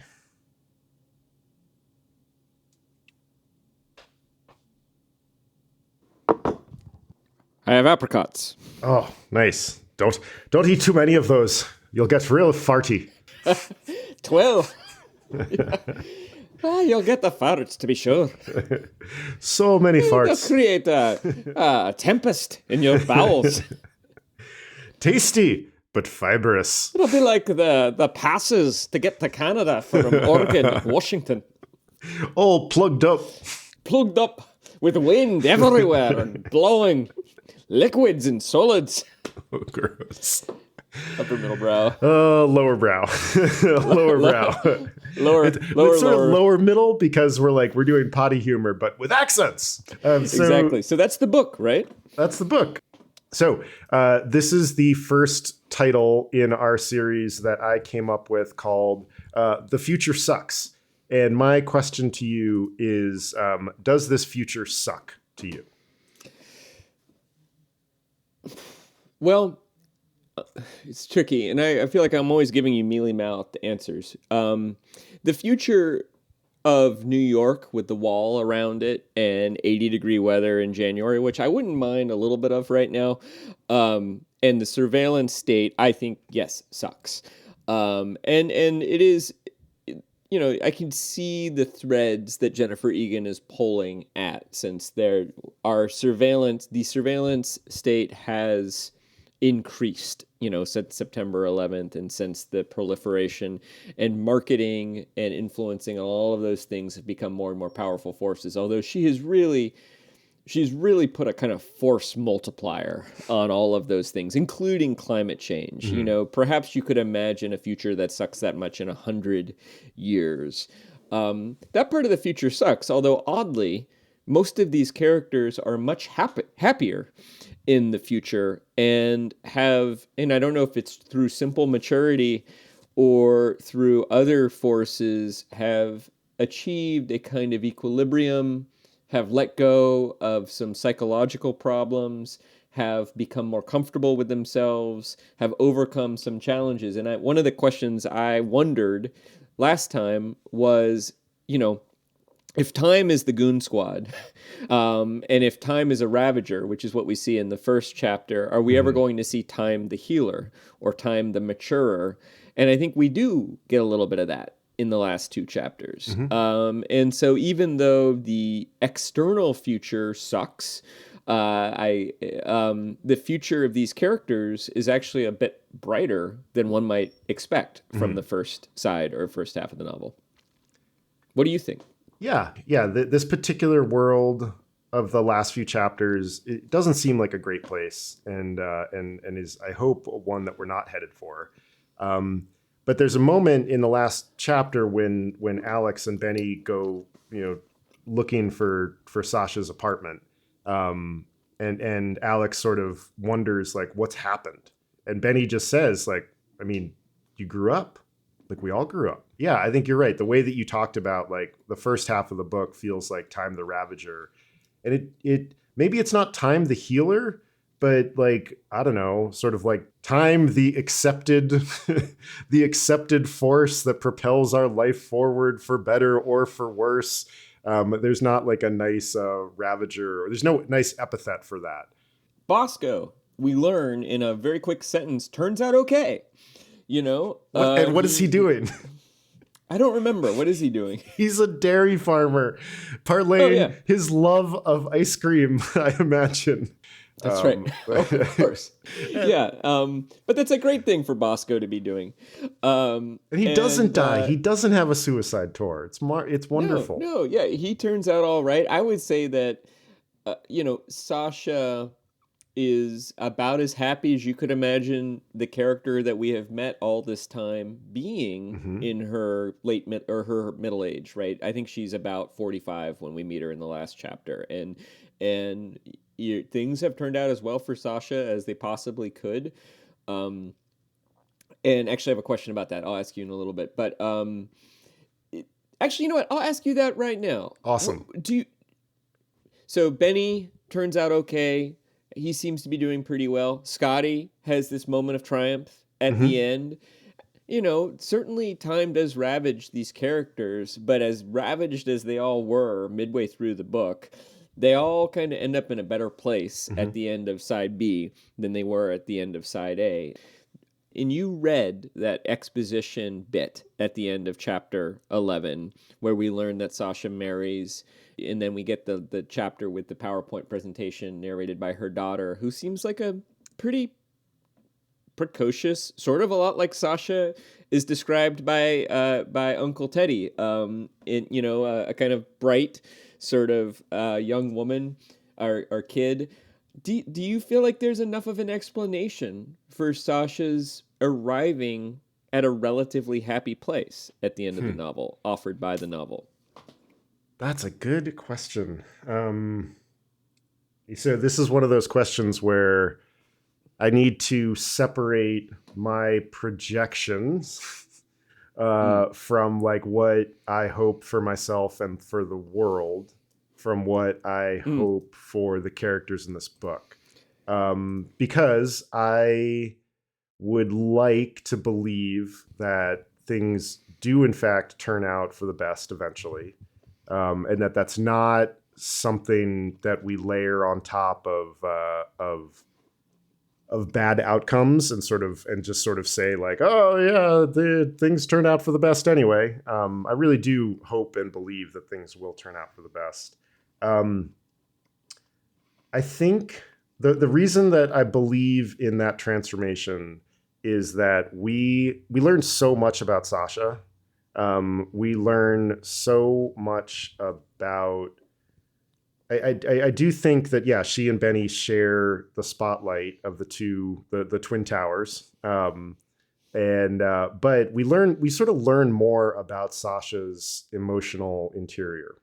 I have apricots. Oh, nice. Don't eat too many of those. You'll get real farty. 12. You'll get the farts, to be sure. So many farts. You'll create a tempest in your bowels. Tasty, but fibrous. It'll be like the passes to get to Canada from Oregon and Washington. All plugged up. Plugged up with wind everywhere and blowing liquids and solids. Oh, gross. Upper middle brow. Lower brow. Lower brow. It's sort of lower middle because we're doing potty humor, but with accents. Exactly. So that's the book, right? That's the book. So this is the first title in our series that I came up with called The Future Sucks. And my question to you is, does this future suck to you? Well, it's tricky, and I feel like I'm always giving you mealy-mouthed answers. The future of New York with the wall around it and 80-degree weather in January, which I wouldn't mind a little bit of right now, and the surveillance state, I think, yes, sucks. And it is, I can see the threads that Jennifer Egan is pulling at, since the surveillance state has increased, since September 11th and since the proliferation and marketing and influencing and all of those things have become more and more powerful forces. Although she's really put a kind of force multiplier on all of those things, including climate change. Mm-hmm. Perhaps you could imagine a future that sucks that much in 100 years. That part of the future sucks, although oddly, most of these characters are much happier in the future and I don't know if it's through simple maturity or through other forces, have achieved a kind of equilibrium, have let go of some psychological problems, have become more comfortable with themselves, have overcome some challenges. And one of the questions I wondered last time was, if time is the Goon Squad, and if time is a ravager, which is what we see in the first chapter, are we ever going to see time the healer or time the maturer? And I think we do get a little bit of that in the last two chapters. Mm-hmm. And so even though the external future sucks, the future of these characters is actually a bit brighter than one might expect from the first side or first half of the novel. What do you think? Yeah. This particular world of the last few chapters, it doesn't seem like a great place, and is, I hope, one that we're not headed for. But there's a moment in the last chapter when Alex and Benny go, looking for Sasha's apartment, and Alex sort of wonders what's happened, and Benny just says you grew up. Like we all grew up. Yeah, I think you're right. The way that you talked about like the first half of the book feels like Time the Ravager. And it maybe it's not Time the Healer, but like, I don't know, sort of like Time the accepted the accepted force that propels our life forward for better or for worse. There's not like a nice Ravager, or there's no nice epithet for that. Bosco, we learn in a very quick sentence, turns out okay. You know? And what is he doing? I don't remember. What is he doing? He's a dairy farmer, parlaying his love of ice cream, I imagine. That's right. Of course. Yeah. But that's a great thing for Bosco to be doing. And he doesn't die. He doesn't have a suicide tour. It's wonderful. No, yeah. He turns out all right. I would say that, Sasha is about as happy as you could imagine the character that we have met all this time being in her her middle age, right? I think she's about 45 when we meet her in the last chapter, and things have turned out as well for Sasha as they possibly could. And actually, I have a question about that. I'll ask you in a little bit, but actually, you know what? I'll ask you that right now. Awesome. So Benny turns out okay. He seems to be doing pretty well. Scotty has this moment of triumph at the end. You know, certainly time does ravage these characters, but as ravaged as they all were midway through the book, they all kind of end up in a better place at the end of side B than they were at the end of side A. And you read that exposition bit at the end of chapter 11, where we learn that Sasha marries, and then we get the chapter with the PowerPoint presentation narrated by her daughter, who seems like a pretty precocious, sort of a lot like Sasha is described by Uncle Teddy, a kind of bright sort of young woman or kid. Do you feel like there's enough of an explanation for Sasha's arriving at a relatively happy place at the end of the novel, offered by the novel? That's a good question. So this is one of those questions where I need to separate my projections from like what I hope for myself and for the world, from what I hope for the characters in this book. Because I would like to believe that things do in fact turn out for the best eventually. And that's not something that we layer on top of bad outcomes and just sort of say like, oh yeah, the things turned out for the best anyway. I really do hope and believe that things will turn out for the best. I think the reason that I believe in that transformation is that we learn so much about Sasha. We learn so much about. I do think that she and Benny share the spotlight of the Twin Towers, but we sort of learn more about Sasha's emotional interior,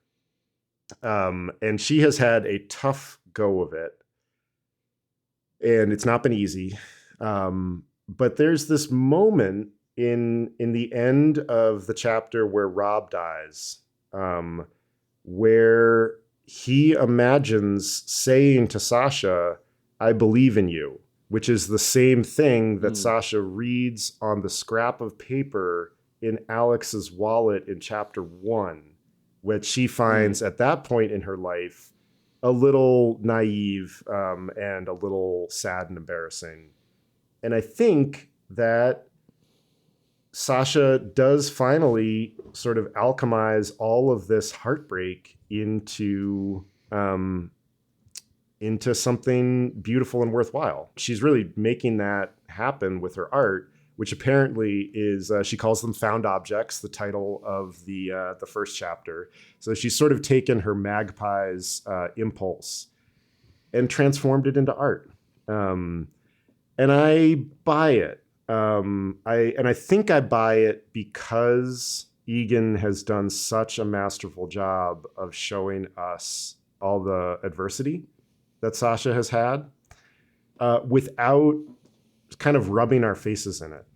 and she has had a tough go of it, and it's not been easy. But there's this moment in the end of the chapter where Rob dies, where he imagines saying to Sasha, "I believe in you," which is the same thing that Sasha reads on the scrap of paper in Alex's wallet in chapter 1, which she finds at that point in her life a little naive and a little sad and embarrassing. And I think that Sasha does finally sort of alchemize all of this heartbreak into something beautiful and worthwhile. She's really making that happen with her art, which apparently is, she calls them found objects, the title of the first chapter. So she's sort of taken her magpie's impulse and transformed it into art. And I buy it. I think I buy it because Egan has done such a masterful job of showing us all the adversity that Sasha has had without kind of rubbing our faces in it.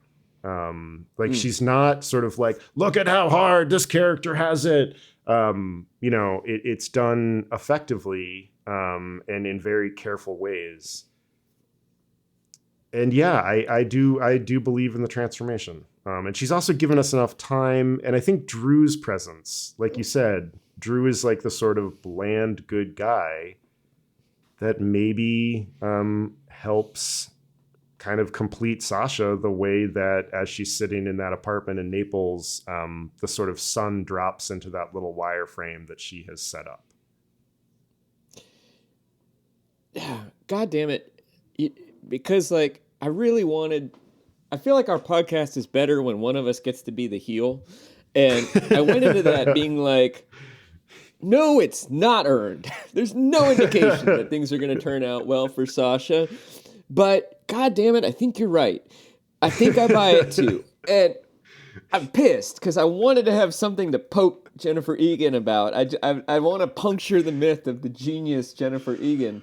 She's not sort of like, look at how hard this character has it. It's done effectively and in very careful ways. And yeah, I do believe in the transformation. And she's also given us enough time. And I think Drew's presence, like you said, Drew is like the sort of bland, good guy that maybe helps kind of complete Sasha the way that as she's sitting in that apartment in Naples, the sort of sun drops into that little wireframe that she has set up. God damn it. Because like, I feel like our podcast is better when one of us gets to be the heel. And I went into that being like, no, it's not earned. There's no indication that things are going to turn out well for Sasha. But God damn it, I think you're right. I think I buy it too. And I'm pissed because I wanted to have something to poke Jennifer Egan about. I want to puncture the myth of the genius Jennifer Egan.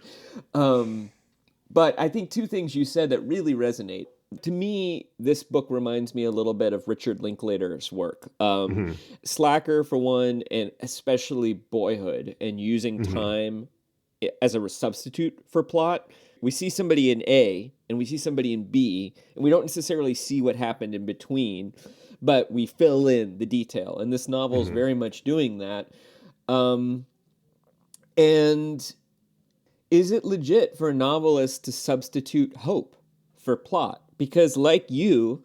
But I think two things you said that really resonate. To me, this book reminds me a little bit of Richard Linklater's work. Slacker, for one, and especially Boyhood, and using time as a substitute for plot. We see somebody in A, and we see somebody in B, and we don't necessarily see what happened in between, but we fill in the detail. And this novel is very much doing that. And is it legit for a novelist to substitute hope for plot? Because like you,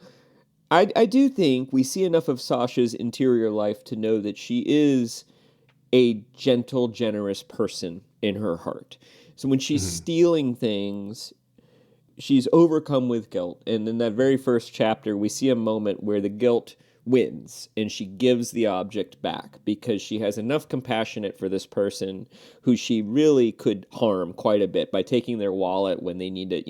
I do think we see enough of Sasha's interior life to know that she is a gentle, generous person in her heart. So when she's stealing things, she's overcome with guilt. And in that very first chapter, we see a moment where the guilt wins and she gives the object back because she has enough compassion for this person who she really could harm quite a bit by taking their wallet when they need it,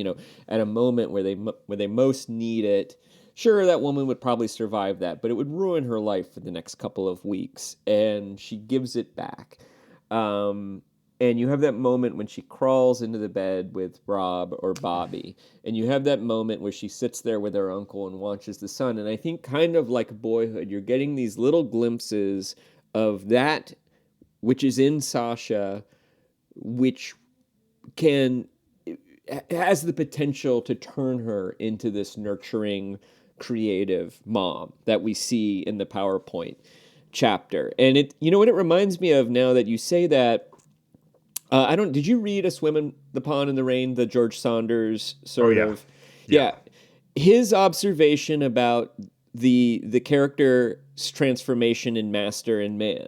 at a moment where they most need it. Sure, that woman would probably survive that, but it would ruin her life for the next couple of weeks, and she gives it back. And you have that moment when she crawls into the bed with Rob or Bobby. And you have that moment where she sits there with her uncle and watches the sun. And I think kind of like Boyhood, you're getting these little glimpses of that which is in Sasha, which has the potential to turn her into this nurturing, creative mom that we see in the PowerPoint chapter. And it, what it reminds me of now that you say that, did you read A Swim in the Pond in the Rain, the George Saunders sort of? Yeah. His observation about the character's transformation in Master and Man.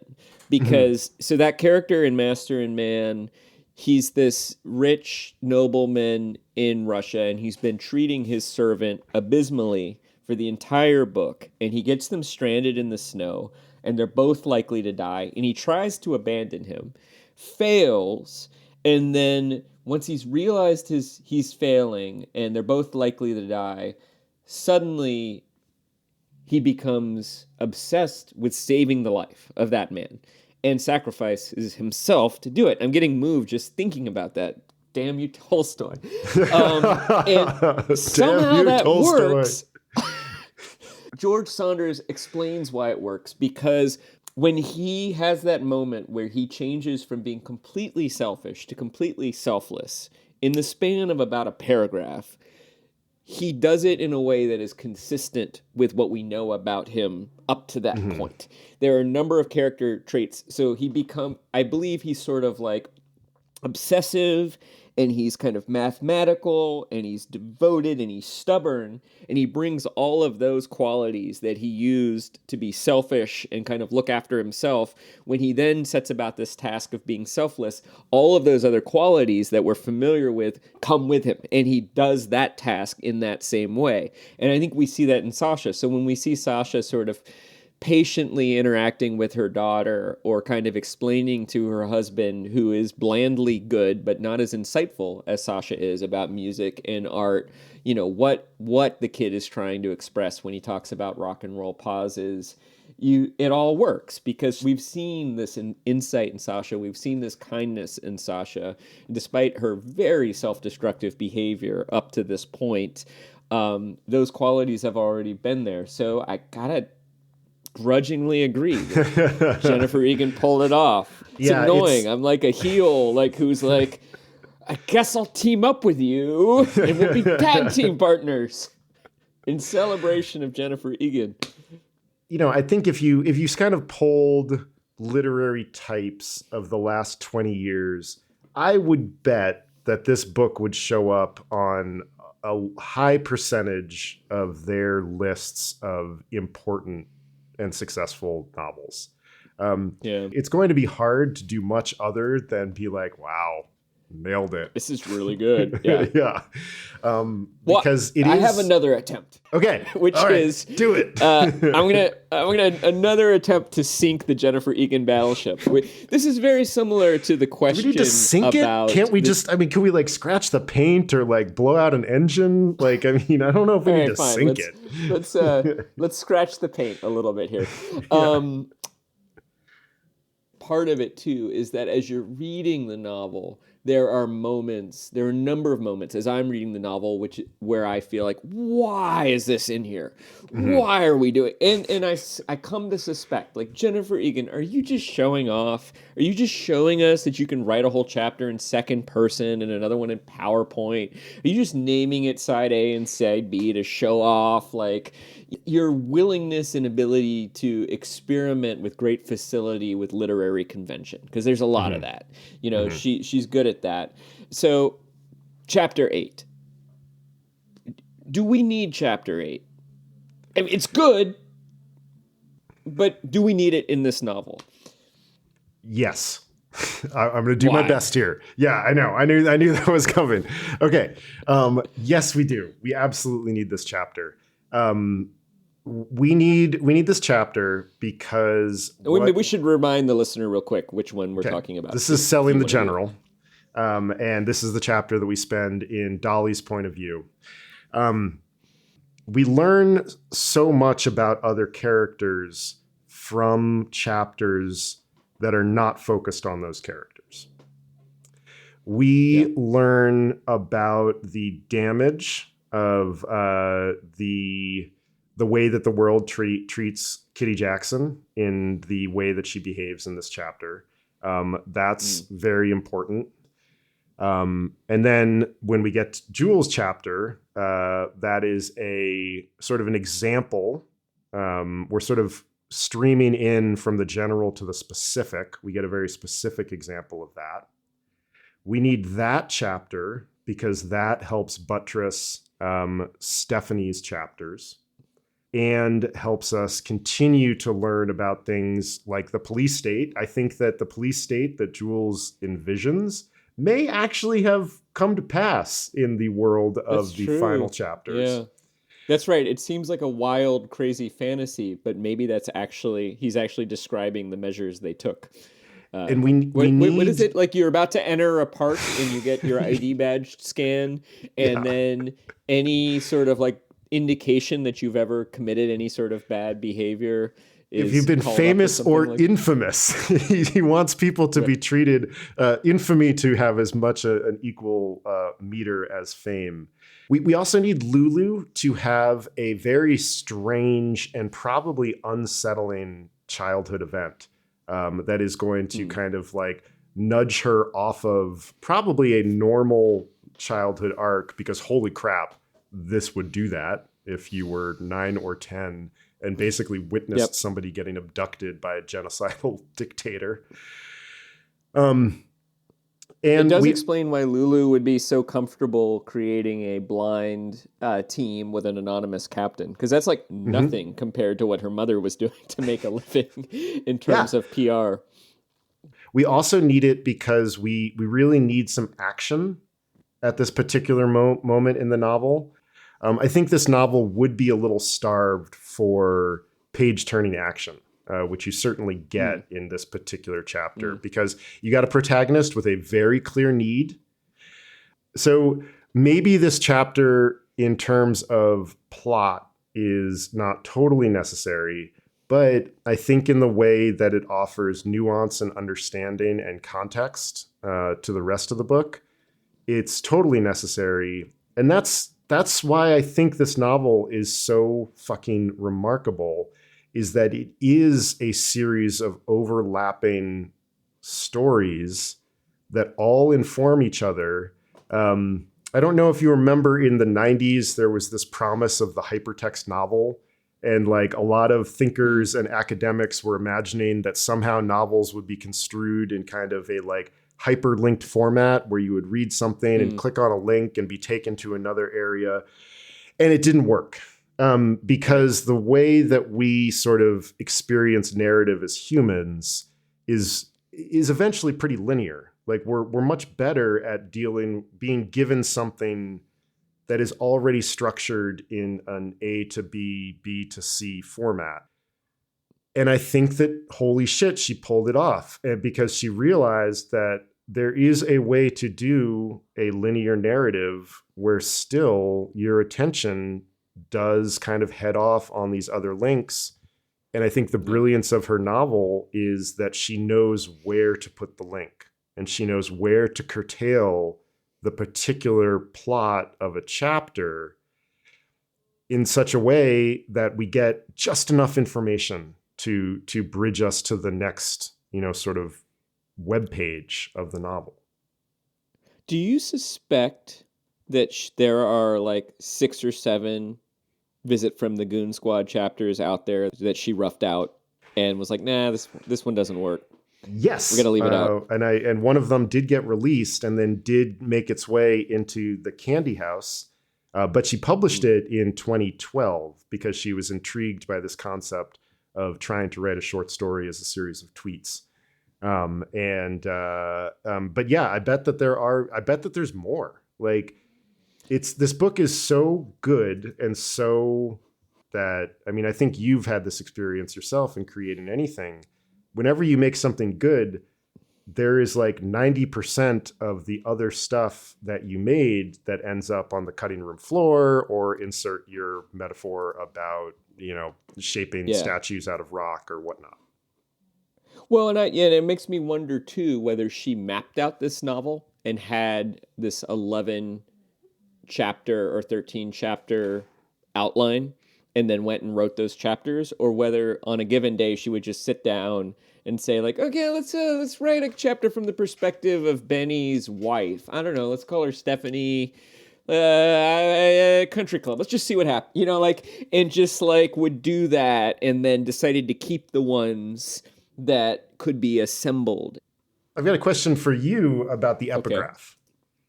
Because, so that character in Master and Man, he's this rich nobleman in Russia, and he's been treating his servant abysmally for the entire book, and he gets them stranded in the snow, and they're both likely to die, and he tries to abandon him. Fails, and then once he's realized he's failing and they're both likely to die, suddenly he becomes obsessed with saving the life of that man and sacrifices himself to do it. I'm getting moved just thinking about that. Damn you, Tolstoy. And somehow that Tolstoy works. George Saunders explains why it works, because when he has that moment where he changes from being completely selfish to completely selfless in the span of about a paragraph, he does it in a way that is consistent with what we know about him up to that point. There are a number of character traits. So I believe he's sort of like obsessive, and he's kind of mathematical, and he's devoted, and he's stubborn, and he brings all of those qualities that he used to be selfish and kind of look after himself. When he then sets about this task of being selfless, all of those other qualities that we're familiar with come with him, and he does that task in that same way. And I think we see that in Sasha. So when we see Sasha sort of patiently interacting with her daughter, or kind of explaining to her husband, who is blandly good but not as insightful as Sasha is about music and art, what the kid is trying to express when he talks about rock and roll pauses, it all works because we've seen this insight in Sasha. We've seen this kindness in Sasha, despite her very self-destructive behavior up to this point. those qualities have already been there. So I gotta grudgingly agree that Jennifer Egan pulled it off. It's annoying. I'm like a heel, like who's like, I guess I'll team up with you and we'll be tag team partners in celebration of Jennifer Egan. I think if you kind of polled literary types of the last 20 years, I would bet that this book would show up on a high percentage of their lists of important and successful novels. It's going to be hard to do much other than be like, wow, nailed it. This is really good. Yeah. Yeah. Because I have another attempt. Okay. Which is do it. I'm gonna another attempt to sink the Jennifer Egan Battleship. This is very similar to the question do we need to sink about it? Can't we can we like scratch the paint or like blow out an engine? Like, I don't know if we need to sink it. Let's scratch the paint a little bit here. Part of it too is that as you're reading the novel, there are a number of moments as I'm reading the novel where I feel like, why is this in here? Mm-hmm. Why are we doing? And I come to suspect, like, Jennifer Egan, are you just showing off? Are you just showing us that you can write a whole chapter in second person and another one in PowerPoint? Are you just naming it side A and side B to show off, like, your willingness and ability to experiment with great facility with literary convention? Because there's a lot of that. She's good at that. So, chapter 8. Do we need chapter 8? I mean, it's good, but do we need it in this novel? Yes. I'm going to do my best here. Yeah, I know. I knew that was coming. Okay. Yes, we do. We absolutely need this chapter. We need this chapter because we should remind the listener real quick which one we're talking about. This is Selling the General. And this is the chapter that we spend in Dolly's point of view. We learn so much about other characters from chapters that are not focused on those characters. We learn about the damage of the way that the world treats Kitty Jackson in the way that she behaves in this chapter. That's very important. And then when we get to Jules' chapter, that is a sort of an example. We're sort of streaming in from the general to the specific. We get a very specific example of that. We need that chapter because that helps buttress Stephanie's chapters and helps us continue to learn about things like the police state. I think that the police state that Jules envisions may actually have come to pass in the world of the final chapters. Yeah, that's right. It seems like a wild, crazy fantasy, but maybe he's actually describing the measures they took. And we need... What is it? Like you're about to enter a park and you get your ID badge scan, and then any sort of like indication that you've ever committed any sort of bad behavior. If you've been famous or infamous, he wants people to be treated, infamy to have as much an equal meter as fame. We also need Lulu to have a very strange and probably unsettling childhood event that is going to kind of like nudge her off of probably a normal childhood arc, because holy crap, this would do that if you were 9 or 10 and basically witnessed somebody getting abducted by a genocidal dictator. And it does explain why Lulu would be so comfortable creating a blind team with an anonymous captain, because that's like nothing compared to what her mother was doing to make a living in terms of PR. We also need it because we really need some action at this particular moment in the novel. I think this novel would be a little starved for page-turning action, which you certainly get in this particular chapter, because you got a protagonist with a very clear need. So maybe this chapter, in terms of plot, is not totally necessary, but I think in the way that it offers nuance and understanding and context to the rest of the book, it's totally necessary. And that's that's why I think this novel is so fucking remarkable, is that it is a series of overlapping stories that all inform each other. I don't know if you remember in the 90s, there was this promise of the hypertext novel. And like a lot of thinkers and academics were imagining that somehow novels would be construed in kind of a like hyperlinked format where you would read something and click on a link and be taken to another area. And it didn't work because the way that we sort of experience narrative as humans is eventually pretty linear. Like we're much better at being given something that is already structured in an A to B, B to C format. And I think that, holy shit, she pulled it off because she realized that there is a way to do a linear narrative where still your attention does kind of head off on these other links. And I think the brilliance of her novel is that she knows where to put the link and she knows where to curtail the particular plot of a chapter in such a way that we get just enough information to bridge us to the next, sort of web page of the novel. Do you suspect that there are like 6 or 7 Visit from the Goon Squad chapters out there that she roughed out and was like, nah, this one doesn't work? Yes. We're going to leave it out. And one of them did get released and then did make its way into the Candy House. But she published it in 2012 because she was intrigued by this concept of trying to write a short story as a series of tweets. But yeah, I bet that there's more. Like this book is so good and so that, I think you've had this experience yourself in creating anything. Whenever you make something good, there is like 90% of the other stuff that you made that ends up on the cutting room floor, or insert your metaphor about, shaping statues out of rock or whatnot. Well, and it makes me wonder too, whether she mapped out this novel and had this 11 chapter or 13 chapter outline and then went and wrote those chapters, or whether on a given day she would just sit down and say like, okay, let's write a chapter from the perspective of Benny's wife. I don't know, let's call her Stephanie, country club. Let's just see what happens, and just like would do that and then decided to keep the ones that could be assembled. I've got a question for you about the epigraph.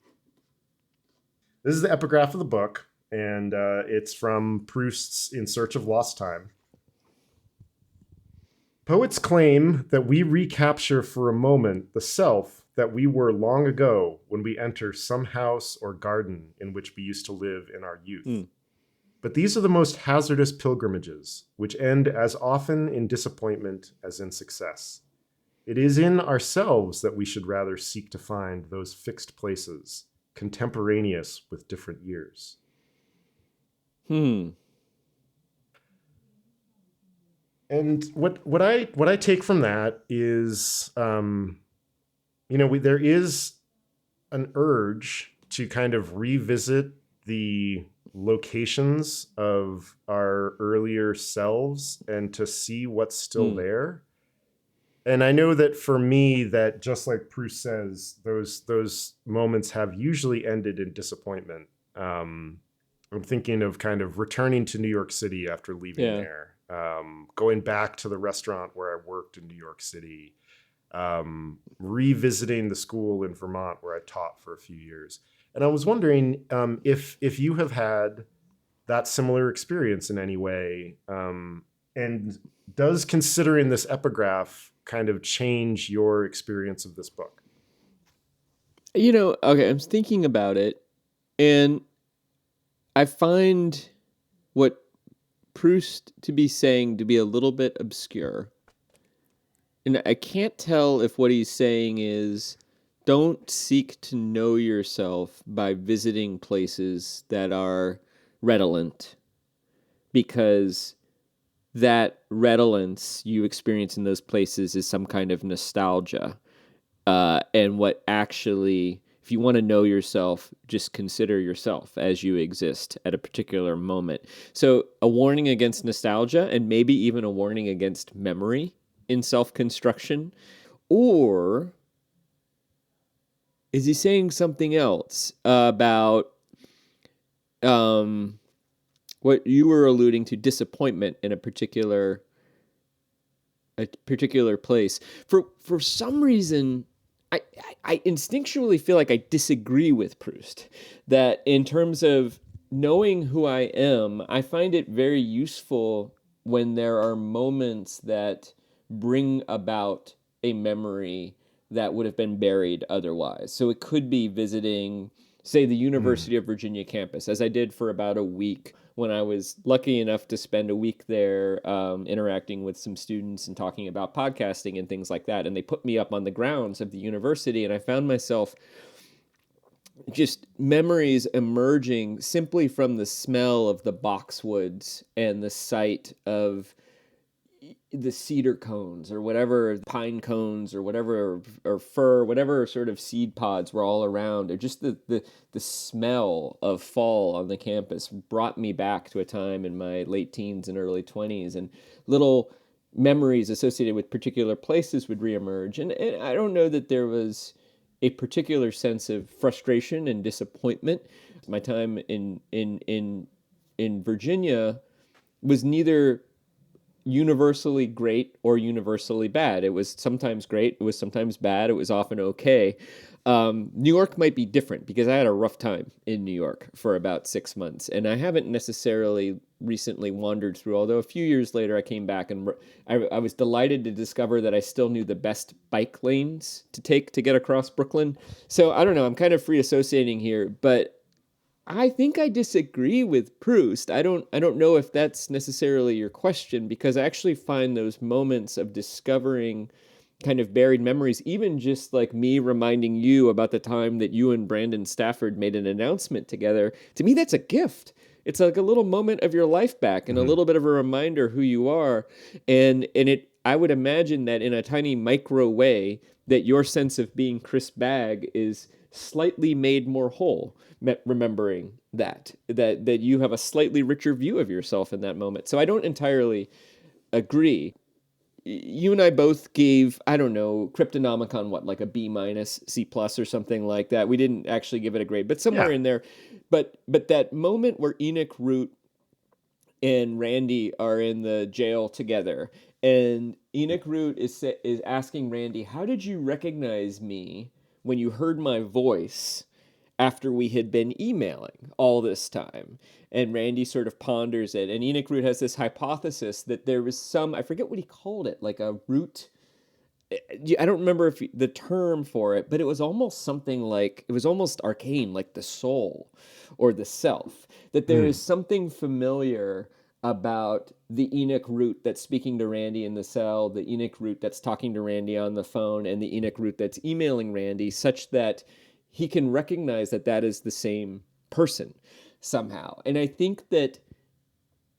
Okay. This is the epigraph of the book. And it's from Proust's In Search of Lost Time. Poets claim that we recapture for a moment the self that we were long ago when we enter some house or garden in which we used to live in our youth. But these are the most hazardous pilgrimages, which end as often in disappointment as in success. It is in ourselves that we should rather seek to find those fixed places, contemporaneous with different years. And what I take from that is, there is an urge to kind of revisit the locations of our earlier selves and to see what's still there. And I know that for me, that just like Proust says, those moments have usually ended in disappointment. I'm thinking of kind of returning to New York City after leaving there, going back to the restaurant where I worked in New York City, revisiting the school in Vermont where I taught for a few years. And I was wondering if you have had that similar experience in any way, and does considering this epigraph kind of change your experience of this book? Okay, I'm thinking about it, and I find what Proust to be saying to be a little bit obscure. And I can't tell if what he's saying is, don't seek to know yourself by visiting places that are redolent, because that redolence you experience in those places is some kind of nostalgia. And what actually If you want to know yourself, just consider yourself as you exist at a particular moment. So a warning against nostalgia, and maybe even a warning against memory in self-construction. Or is he saying something else about what you were alluding to, disappointment in a particular place? For some reason, I instinctually feel like I disagree with Proust, that in terms of knowing who I am, I find it very useful when there are moments that bring about a memory that would have been buried otherwise. So it could be visiting, say, the University of Virginia campus, as I did for about a week when I was lucky enough to spend a week there interacting with some students and talking about podcasting and things like that. And they put me up on the grounds of the university, and I found myself just memories emerging simply from the smell of the boxwoods and the sight of the cedar cones or whatever, pine cones or whatever, or fir, whatever sort of seed pods were all around, or just the smell of fall on the campus brought me back to a time in my late teens and early 20s, and little memories associated with particular places would reemerge. And I don't know that there was a particular sense of frustration and disappointment. My time in Virginia was neither universally great or universally bad. It was sometimes great, it was sometimes bad, it was often okay. New York might be different because I had a rough time in New York for about 6 months, and I haven't necessarily recently wandered through, although a few years later I came back and I was delighted to discover that I still knew the best bike lanes to take to get across Brooklyn. So I don't know, I'm kind of free associating here, but I think I disagree with Proust. I don't know if that's necessarily your question, because I actually find those moments of discovering kind of buried memories, even just like me reminding you about the time that you and Brandon Stafford made an announcement together. To me, that's a gift. It's like a little moment of your life back and a little bit of a reminder who you are. And I would imagine that in a tiny micro way that your sense of being Chris Bagg is slightly made more whole, remembering that you have a slightly richer view of yourself in that moment. So I don't entirely agree. You and I both gave, I don't know, Cryptonomicon, what, like a B minus, C plus or something like that. We didn't actually give it a grade, but somewhere in there. But that moment where Enoch Root and Randy are in the jail together, and Enoch Root is asking Randy, how did you recognize me when you heard my voice after we had been emailing all this time? And Randy sort of ponders it. And Enoch Root has this hypothesis that there was some, I forget what he called it, like a root. I don't remember if the term for it, but it was almost something like, it was almost arcane, like the soul or the self. That there is something familiar about the Enoch Root that's speaking to Randy in the cell, the Enoch Root that's talking to Randy on the phone, and the Enoch Root that's emailing Randy, such that he can recognize that that is the same person somehow. And I think that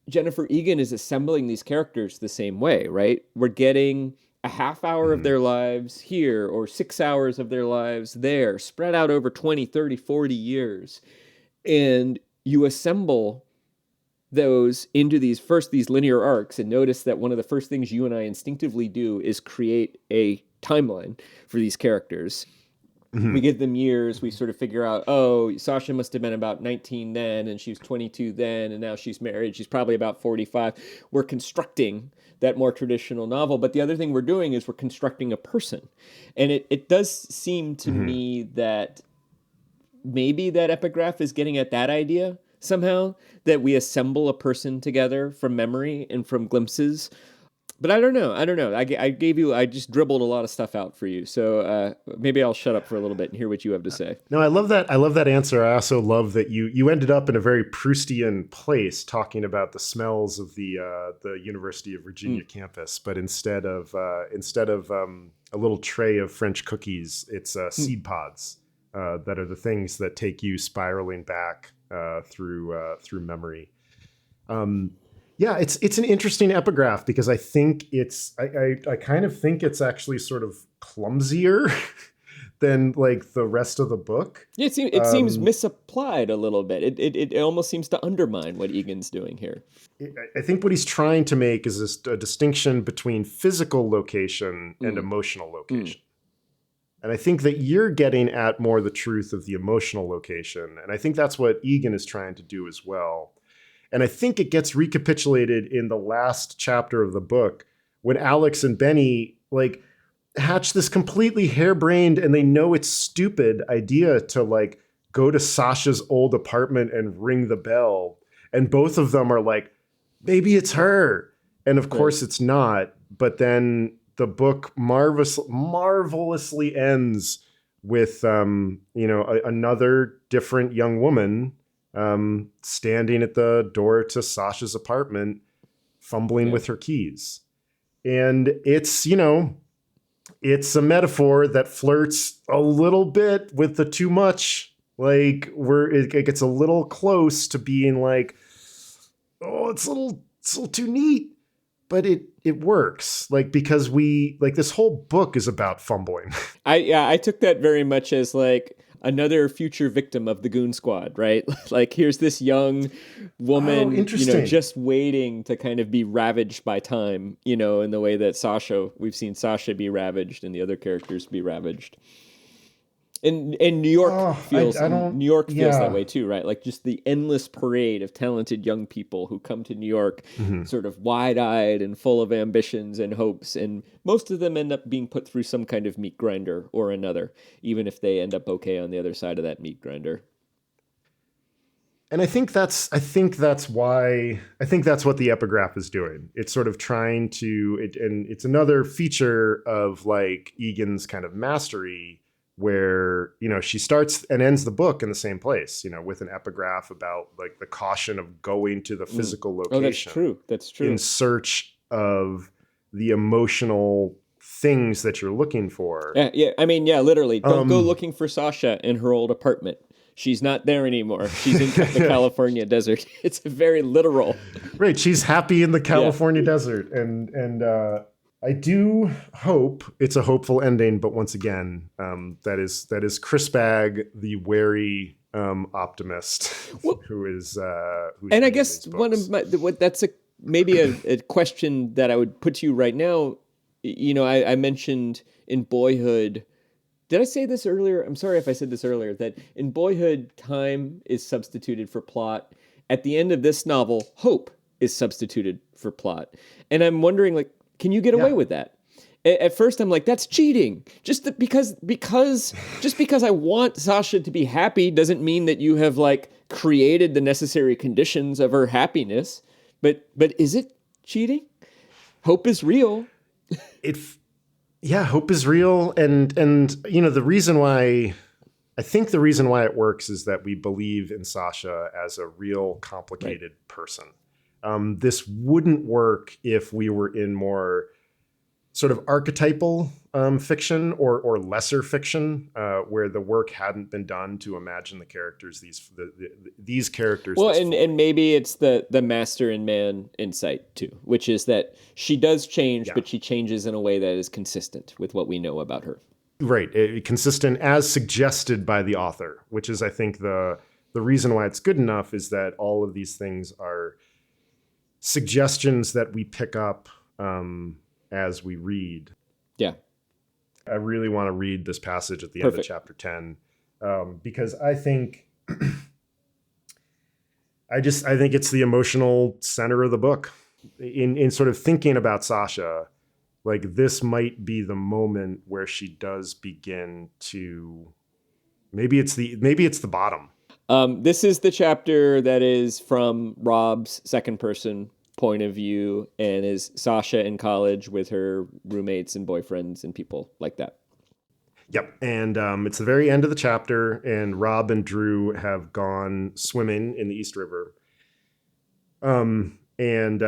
Jennifer Egan is assembling these characters the same way, right? We're getting a half hour of their lives here, or 6 hours of their lives there, spread out over 20, 30, 40 years. And you assemble those into these linear arcs, and notice that one of the first things you and I instinctively do is create a timeline for these characters. We give them years. We sort of figure out, oh, Sasha must have been about 19 then, and she was 22 then, and now she's married. She's probably about 45. We're constructing that more traditional novel. But the other thing we're doing is we're constructing a person. And it does seem to me that maybe that epigraph is getting at that idea somehow, that we assemble a person together from memory and from glimpses. But I don't know. I just dribbled a lot of stuff out for you. So maybe I'll shut up for a little bit and hear what you have to say. No, I love that. I love that answer. I also love that you ended up in a very Proustian place talking about the smells of the University of Virginia campus. But instead of a little tray of French cookies, it's seed pods that are the things that take you spiraling back through memory. Yeah, it's an interesting epigraph, because I think I kind of think it's actually sort of clumsier than like the rest of the book. Yeah, it seems misapplied a little bit. It almost seems to undermine what Egan's doing here. I think what he's trying to make is a distinction between physical location and emotional location. And I think that you're getting at more the truth of the emotional location. And I think that's what Egan is trying to do as well. And I think it gets recapitulated in the last chapter of the book when Alex and Benny like hatch this completely harebrained, and they know it's stupid idea to like go to Sasha's old apartment and ring the bell. And both of them are like, maybe it's her. And of course it's not. But then the book marvelously ends with, another different young woman standing at the door to Sasha's apartment, fumbling with her keys. And it's, it's a metaphor that flirts a little bit with the too much. Like it gets a little close to being like, oh, it's a little too neat. But it works, like, because this whole book is about fumbling. I took that very much as like another future victim of the Goon Squad, right? Like here's this young woman, just waiting to kind of be ravaged by time, in the way that we've seen Sasha be ravaged and the other characters be ravaged. And New York feels that way too, right? Like just the endless parade of talented young people who come to New York sort of wide-eyed and full of ambitions and hopes, and most of them end up being put through some kind of meat grinder or another, even if they end up okay on the other side of that meat grinder. And I think that's what the epigraph is doing. It's sort of trying to, and it's another feature of like Egan's kind of mastery, where, she starts and ends the book in the same place, with an epigraph about like the caution of going to the physical location. Oh, that's true. In search of the emotional things that you're looking for. Yeah. I mean, literally. Don't go looking for Sasha in her old apartment. She's not there anymore. She's in the California desert. It's very literal. Right. She's happy in the California desert. And I do hope it's a hopeful ending, but once again, that is Chris Bagg, the wary optimist, who's and I guess one of maybe a question that I would put to you right now. I mentioned in Boyhood. Did I say this earlier? I'm sorry if I said this earlier. That in Boyhood, time is substituted for plot. At the end of this novel, hope is substituted for plot, and I'm wondering, like, can you get away with that? At first, I'm like, that's cheating. Because I want Sasha to be happy doesn't mean that you have like created the necessary conditions of her happiness. But is it cheating? Hope is real. Hope is real, and the reason why it works is that we believe in Sasha as a real complicated person. This wouldn't work if we were in more sort of archetypal fiction or lesser fiction, where the work hadn't been done to imagine the characters, these characters. Well, and maybe it's the master and man insight too, which is that she does change, but she changes in a way that is consistent with what we know about her. Right, consistent as suggested by the author, which is, I think, the reason why it's good enough is that all of these things are suggestions that we pick up as we read. Yeah. I really want to read this passage at the end of chapter 10 because I think I think it's the emotional center of the book. In sort of thinking about Sasha, like this might be the moment where she does begin to maybe it's the bottom. This is the chapter that is from Rob's second person point of view and is Sasha in college with her roommates and boyfriends and people like that. Yep. And it's the very end of the chapter, and Rob and Drew have gone swimming in the East River. And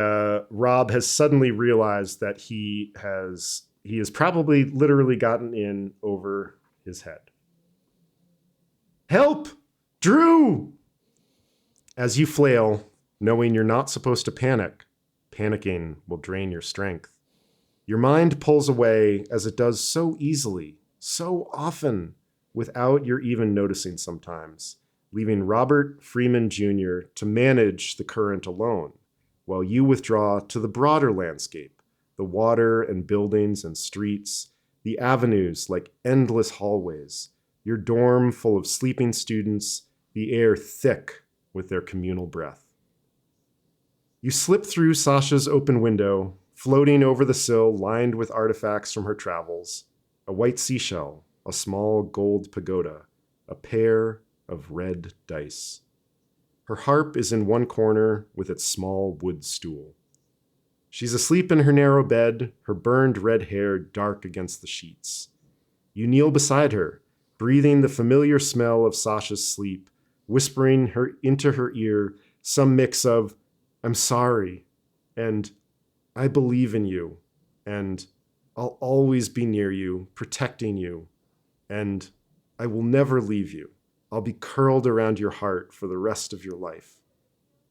Rob has suddenly realized that he has probably literally gotten in over his head. Help! Drew! As you flail, knowing you're not supposed to panic, panicking will drain your strength. Your mind pulls away as it does so easily, so often, without your even noticing sometimes, leaving Robert Freeman Jr. to manage the current alone, while you withdraw to the broader landscape, the water and buildings and streets, the avenues like endless hallways, your dorm full of sleeping students, the air thick with their communal breath. You slip through Sasha's open window, floating over the sill lined with artifacts from her travels, a white seashell, a small gold pagoda, a pair of red dice. Her harp is in one corner with its small wood stool. She's asleep in her narrow bed, her burned red hair dark against the sheets. You kneel beside her, breathing the familiar smell of Sasha's sleep, whispering her into her ear some mix of, "I'm sorry," and "I believe in you," and "I'll always be near you, protecting you," and "I will never leave you. I'll be curled around your heart for the rest of your life,"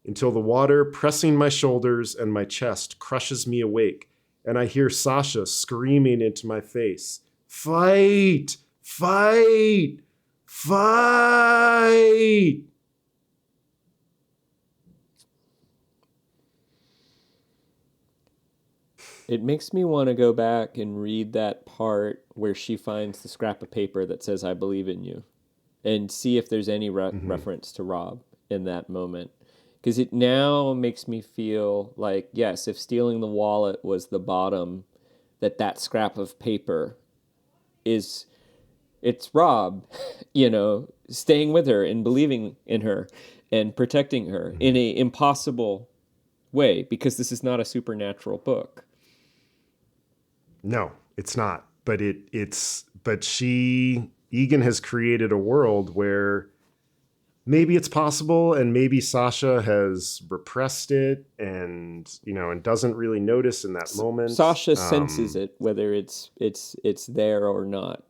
until the water pressing my shoulders and my chest crushes me awake, and I hear Sasha screaming into my face, "Fight! Fight! Fight!" It makes me want to go back and read that part where she finds the scrap of paper that says, "I believe in you," and see if there's any reference to Rob in that moment. Because it now makes me feel like, yes, if stealing the wallet was the bottom, that scrap of paper it's Rob, staying with her and believing in her and protecting her in a impossible way, because this is not a supernatural book. No, it's not. But Egan has created a world where maybe it's possible, and maybe Sasha has repressed it and doesn't really notice in that moment. Sasha senses it, whether it's there or not.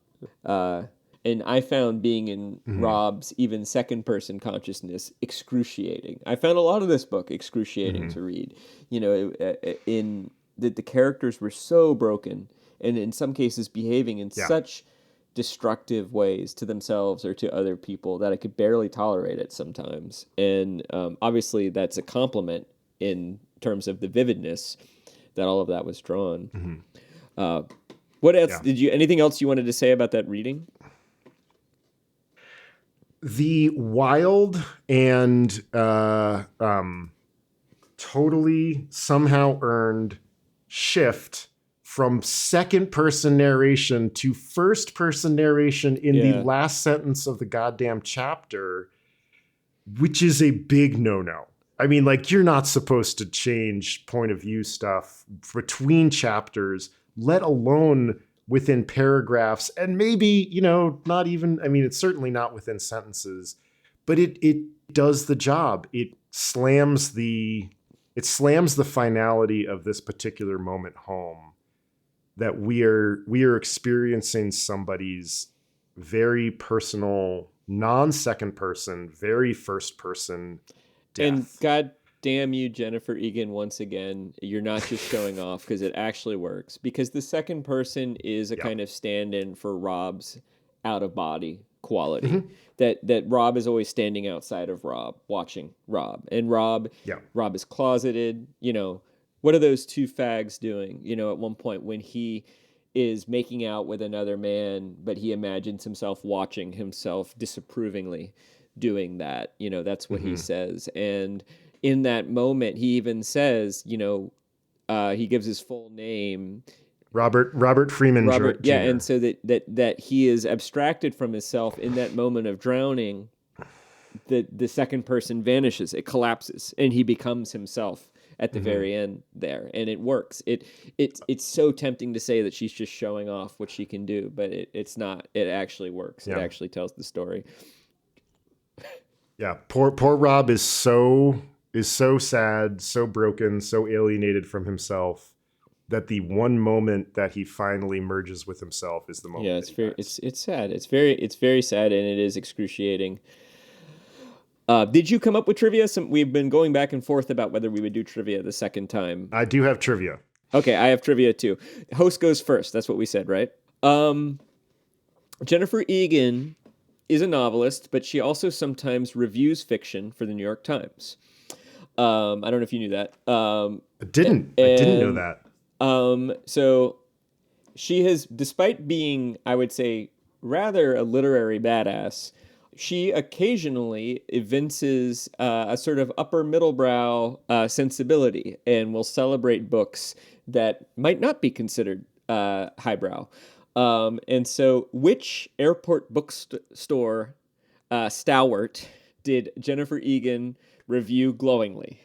And I found being in Rob's even second person consciousness excruciating. I found a lot of this book excruciating to read. In that the characters were so broken, and in some cases behaving in such destructive ways to themselves or to other people that I could barely tolerate it sometimes. And obviously that's a compliment in terms of the vividness that all of that was drawn. What else anything else you wanted to say about that reading? The wild and totally somehow earned shift from second person narration to first person narration in the last sentence of the goddamn chapter, which is a big no-no. I mean, you're not supposed to change point of view stuff between chapters, let alone within paragraphs, and maybe, not even, it's certainly not within sentences, but it does the job. It slams the finality of this particular moment home, that we are experiencing somebody's very personal, non-second person, very first person death. And God damn you, Jennifer Egan, once again, you're not just showing off, because it actually works. Because the second person is a kind of stand-in for Rob's out-of-body quality. That Rob is always standing outside of Rob, watching Rob. And Rob is closeted. What are those two fags doing? At one point when he is making out with another man, but he imagines himself watching himself disapprovingly doing that. That's what he says. And in that moment, he even says, he gives his full name. Robert Freeman Jr. Yeah, and so that he is abstracted from himself in that moment of drowning. The second person vanishes, it collapses, and he becomes himself at the very end there, and it works. It's so tempting to say that she's just showing off what she can do, but it's not. It actually works. It actually tells the story. Yeah, poor Rob is so sad, so broken, so alienated from himself, that the one moment that he finally merges with himself is the moment. Yeah, it's sad. It's very sad, and it is excruciating. Did you come up with trivia? We've been going back and forth about whether we would do trivia the second time. I do have trivia. Okay, I have trivia too. Host goes first. That's what we said, right? Jennifer Egan is a novelist, but she also sometimes reviews fiction for the New York Times. I don't know if you knew that. I didn't know that. So she has, despite being, I would say, rather a literary badass, she occasionally evinces a sort of upper middlebrow sensibility and will celebrate books that might not be considered highbrow. And so, which airport bookstore stalwart did Jennifer Egan review glowingly?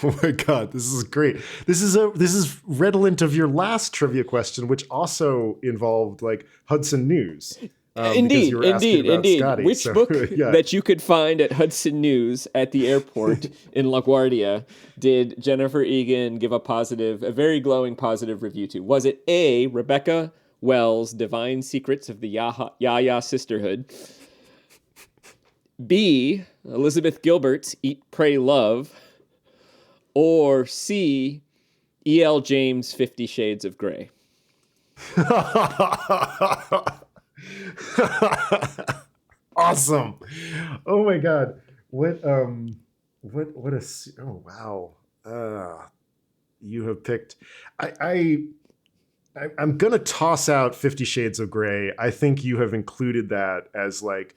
Oh my God, this is great. This is redolent of your last trivia question, which also involved like Hudson News. Indeed. Scotty, Which book that you could find at Hudson News at the airport in LaGuardia did Jennifer Egan give a very glowing positive review to? Was it A, Rebecca Wells' Divine Secrets of the Yaya Sisterhood, B, Elizabeth Gilbert's Eat, Pray, Love, or C, E.L. James' 50 Shades of Grey? Awesome. Oh my God. What oh wow. You have picked I'm gonna toss out 50 Shades of Grey. I think you have included that as like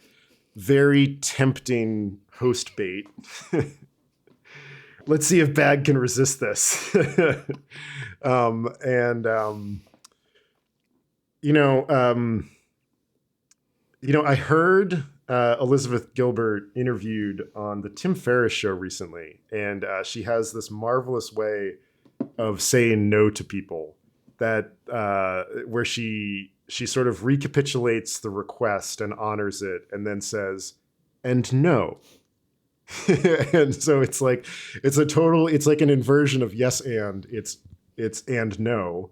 very tempting host bait. Let's see if Bagg can resist this. I heard Elizabeth Gilbert interviewed on the Tim Ferriss show recently, and she has this marvelous way of saying no to people that where she sort of recapitulates the request and honors it, and then says, "And no." And so it's like an inversion of yes and it's and no.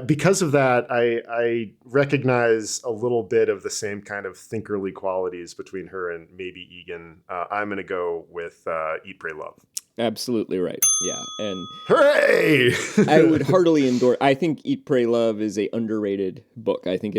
Because of that, I recognize a little bit of the same kind of thinkerly qualities between her and maybe Egan. I'm going to go with Eat, Pray, Love. Absolutely right. Yeah. And hooray! I would heartily endorse. I think Eat, Pray, Love is a underrated book. I think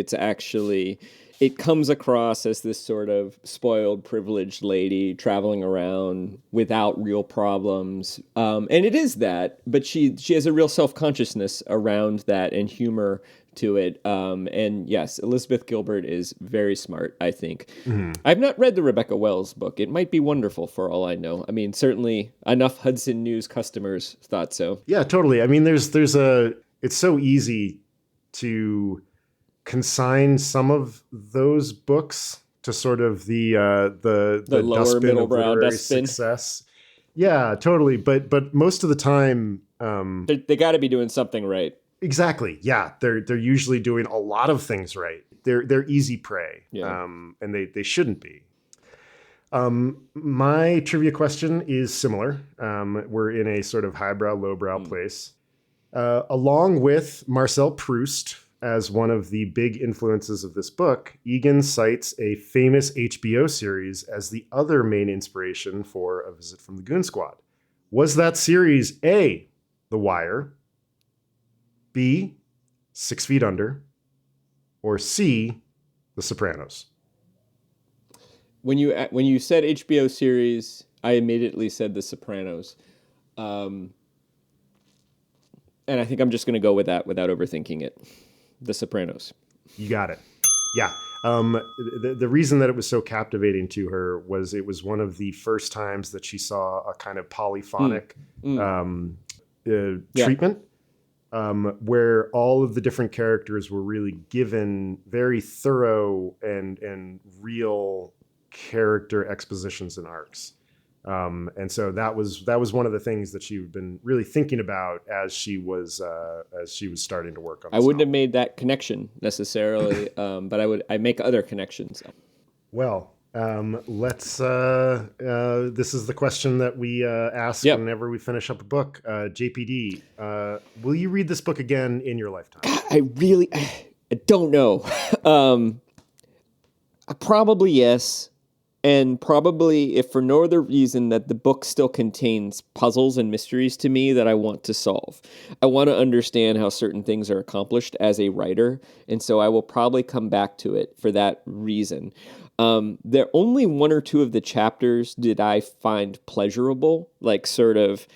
it comes across as this sort of spoiled, privileged lady traveling around without real problems. And it is that, but she has a real self-consciousness around that and humor to it. And yes, Elizabeth Gilbert is very smart, I think. Mm-hmm. I've not read the Rebecca Wells book. It might be wonderful for all I know. I mean, certainly enough Hudson News customers thought so. Yeah, totally. I mean, it's so easy to consign some of those books to sort of the lower dustbin of middlebrow literary dustbin. Success. Yeah, totally. But most of the time, they got to be doing something right. Exactly. Yeah, they're usually doing a lot of things right. They're easy prey, and they shouldn't be. My trivia question is similar. We're in a sort of highbrow, lowbrow place. Along with Marcel Proust as one of the big influences of this book, Egan cites a famous HBO series as the other main inspiration for A Visit from the Goon Squad. Was that series A, The Wire, B, 6 Feet Under, or C, The Sopranos? When you said HBO series, I immediately said The Sopranos. And I think I'm just going to go with that without overthinking it. The Sopranos. You got it. Yeah. The reason that it was so captivating to her was it was one of the first times that she saw a kind of polyphonic treatment, where all of the different characters were really given very thorough and real character expositions and arcs. And so that was one of the things that she'd been really thinking about as she was starting to work on this. I wouldn't have made that connection necessarily, but I make other connections. Well, let's this is the question that we ask whenever we finish up a book. JPD, will you read this book again in your lifetime? I don't know. Probably yes. And probably, if for no other reason, that the book still contains puzzles and mysteries to me that I want to solve. I want to understand how certain things are accomplished as a writer, and so I will probably come back to it for that reason. There only one or two of the chapters did I find pleasurable, like sort of,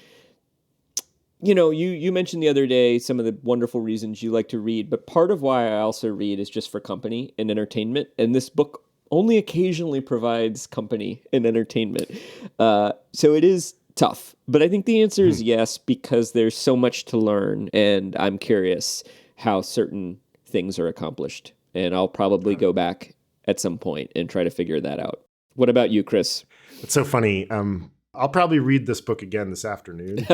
you mentioned the other day some of the wonderful reasons you like to read, but part of why I also read is just for company and entertainment, and this book only occasionally provides company and entertainment. So it is tough, but I think the answer is yes, because there's so much to learn, and I'm curious how certain things are accomplished, and I'll probably go back at some point and try to figure that out. What about you, Chris? It's so funny. I'll probably read this book again this afternoon.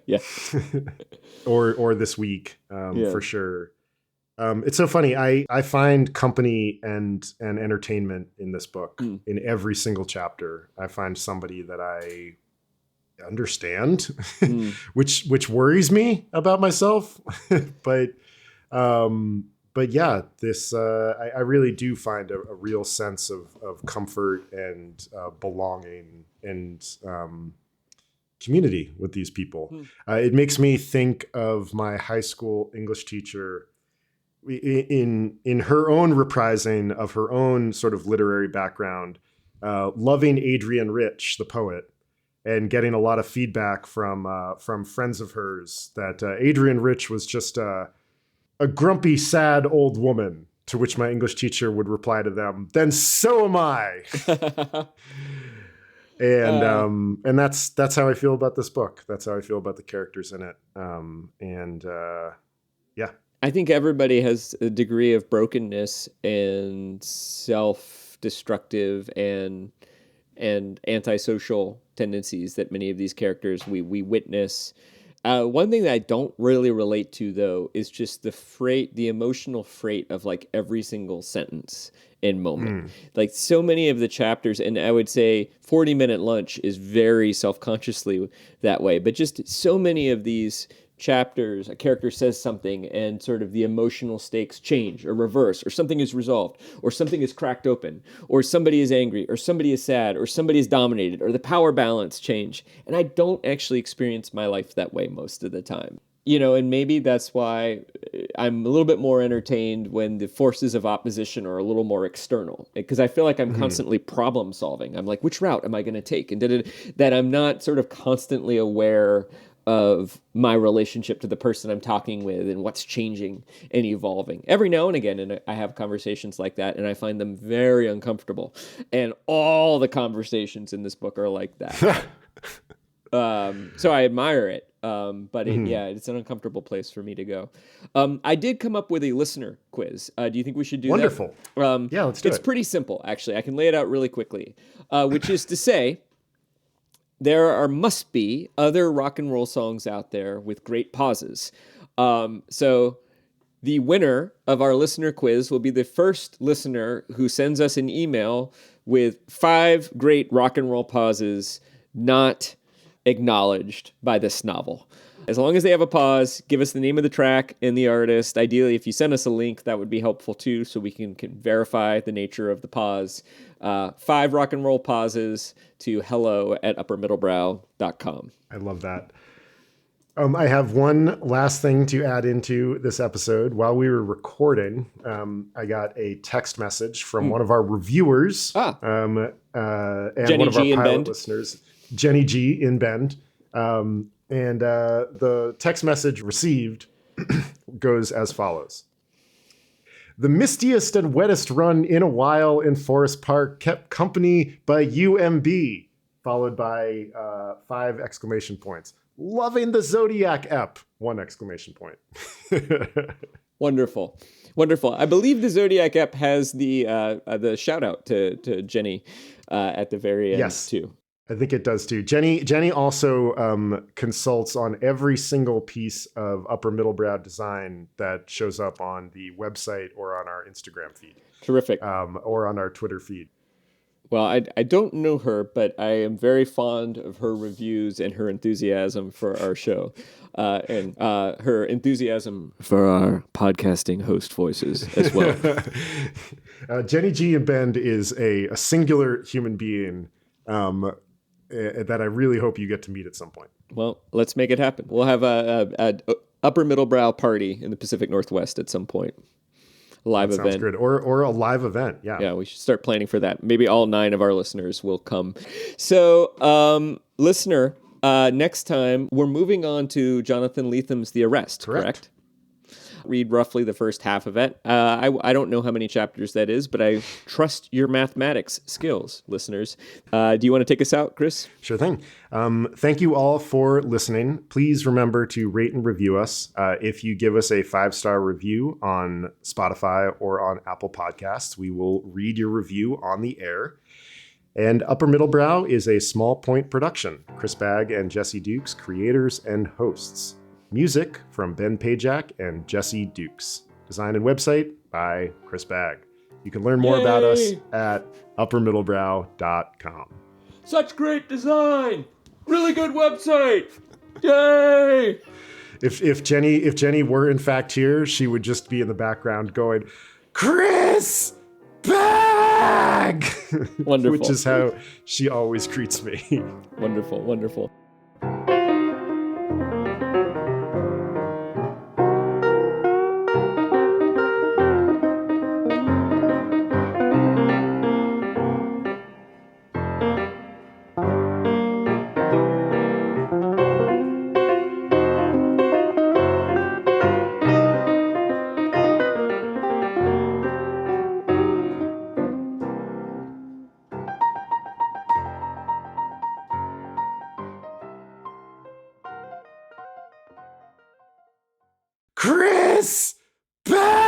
Yeah. or this week, for sure. It's so funny. I find company and entertainment in this book. In every single chapter, I find somebody that I understand, which worries me about myself. But yeah, this I really do find a real sense of comfort and belonging and community with these people. It makes me think of my high school English teacher in her own reprising of her own sort of literary background, loving Adrian Rich, the poet, and getting a lot of feedback from friends of hers that Adrian Rich was just a grumpy, sad old woman. To which my English teacher would reply to them, "Then so am I." And that's how I feel about this book. That's how I feel about the characters in it. Yeah. I think everybody has a degree of brokenness and self-destructive and antisocial tendencies that many of these characters we witness. One thing that I don't really relate to, though, is just the emotional freight of like every single sentence and moment. Like so many of the chapters, and I would say 40-Minute Lunch is very self-consciously that way, but just so many of these chapters, a character says something and sort of the emotional stakes change or reverse, or something is resolved, or something is cracked open, or somebody is angry, or somebody is sad, or somebody is dominated, or the power balance change. And I don't actually experience my life that way most of the time. And maybe that's why I'm a little bit more entertained when the forces of opposition are a little more external, because I feel like I'm constantly problem solving. I'm like, which route am I going to take? And that I'm not sort of constantly aware of my relationship to the person I'm talking with and what's changing and evolving. Every now and again, and I have conversations like that, and I find them very uncomfortable. And all the conversations in this book are like that. So I admire it. But it's an uncomfortable place for me to go. I did come up with a listener quiz. Do you think we should do Wonderful. that? Yeah, let's do it. It's pretty simple, actually. I can lay it out really quickly, which is to say, there must be other rock and roll songs out there with great pauses. So the winner of our listener quiz will be the first listener who sends us an email with 5 great rock and roll pauses not acknowledged by this novel. As long as they have a pause, give us the name of the track and the artist. Ideally, if you send us a link, that would be helpful too, so we can verify the nature of the pause. 5 rock and roll pauses to hello@uppermiddlebrow.com. I love that. I have one last thing to add into this episode. While we were recording, I got a text message from one of our reviewers and Jenny one of G. our in pilot Bend. listeners, Jenny G. in Bend. And the text message received goes as follows. The mistiest and wettest run in a while in Forest Park, kept company by UMB, followed by 5 exclamation points. Loving the Zodiac ep, 1 exclamation point. Wonderful. I believe the Zodiac ep has the shout out to Jenny at the very end too. I think it does too. Jenny also consults on every single piece of Upper Middlebrow design that shows up on the website or on our Instagram feed. Terrific. Or on our Twitter feed. Well, I don't know her, but I am very fond of her reviews and her enthusiasm for our show, and her enthusiasm for our podcasting host voices as well. Jenny G. and Bend is a singular human being that I really hope you get to meet at some point. Well, let's make it happen. We'll have a upper middle brow party in the Pacific Northwest at some point. Live event. Sounds good. Or a live event. Yeah. Yeah, we should start planning for that. Maybe all 9 of our listeners will come. So, listener, next time we're moving on to Jonathan Letham's The Arrest, correct? Read roughly the first half of it. I don't know how many chapters that is, but I trust your mathematics skills, listeners. Do you want to take us out, Chris? Sure thing. Thank you all for listening. Please remember to rate and review us. If you give us a 5-star review on Spotify or on Apple Podcasts, we will read your review on the air. And Upper Middle Brow is a Small Point production. Chris Bagg and Jesse Dukes, creators and hosts. Music from Ben Pajak and Jesse Dukes. Design and website by Chris Bagg. You can learn more about us at uppermiddlebrow.com. Such great design! Really good website! Yay! If Jenny were in fact here, she would just be in the background going, Chris Bagg! Wonderful. Which is how she always greets me. Wonderful, wonderful. Chris Bagg!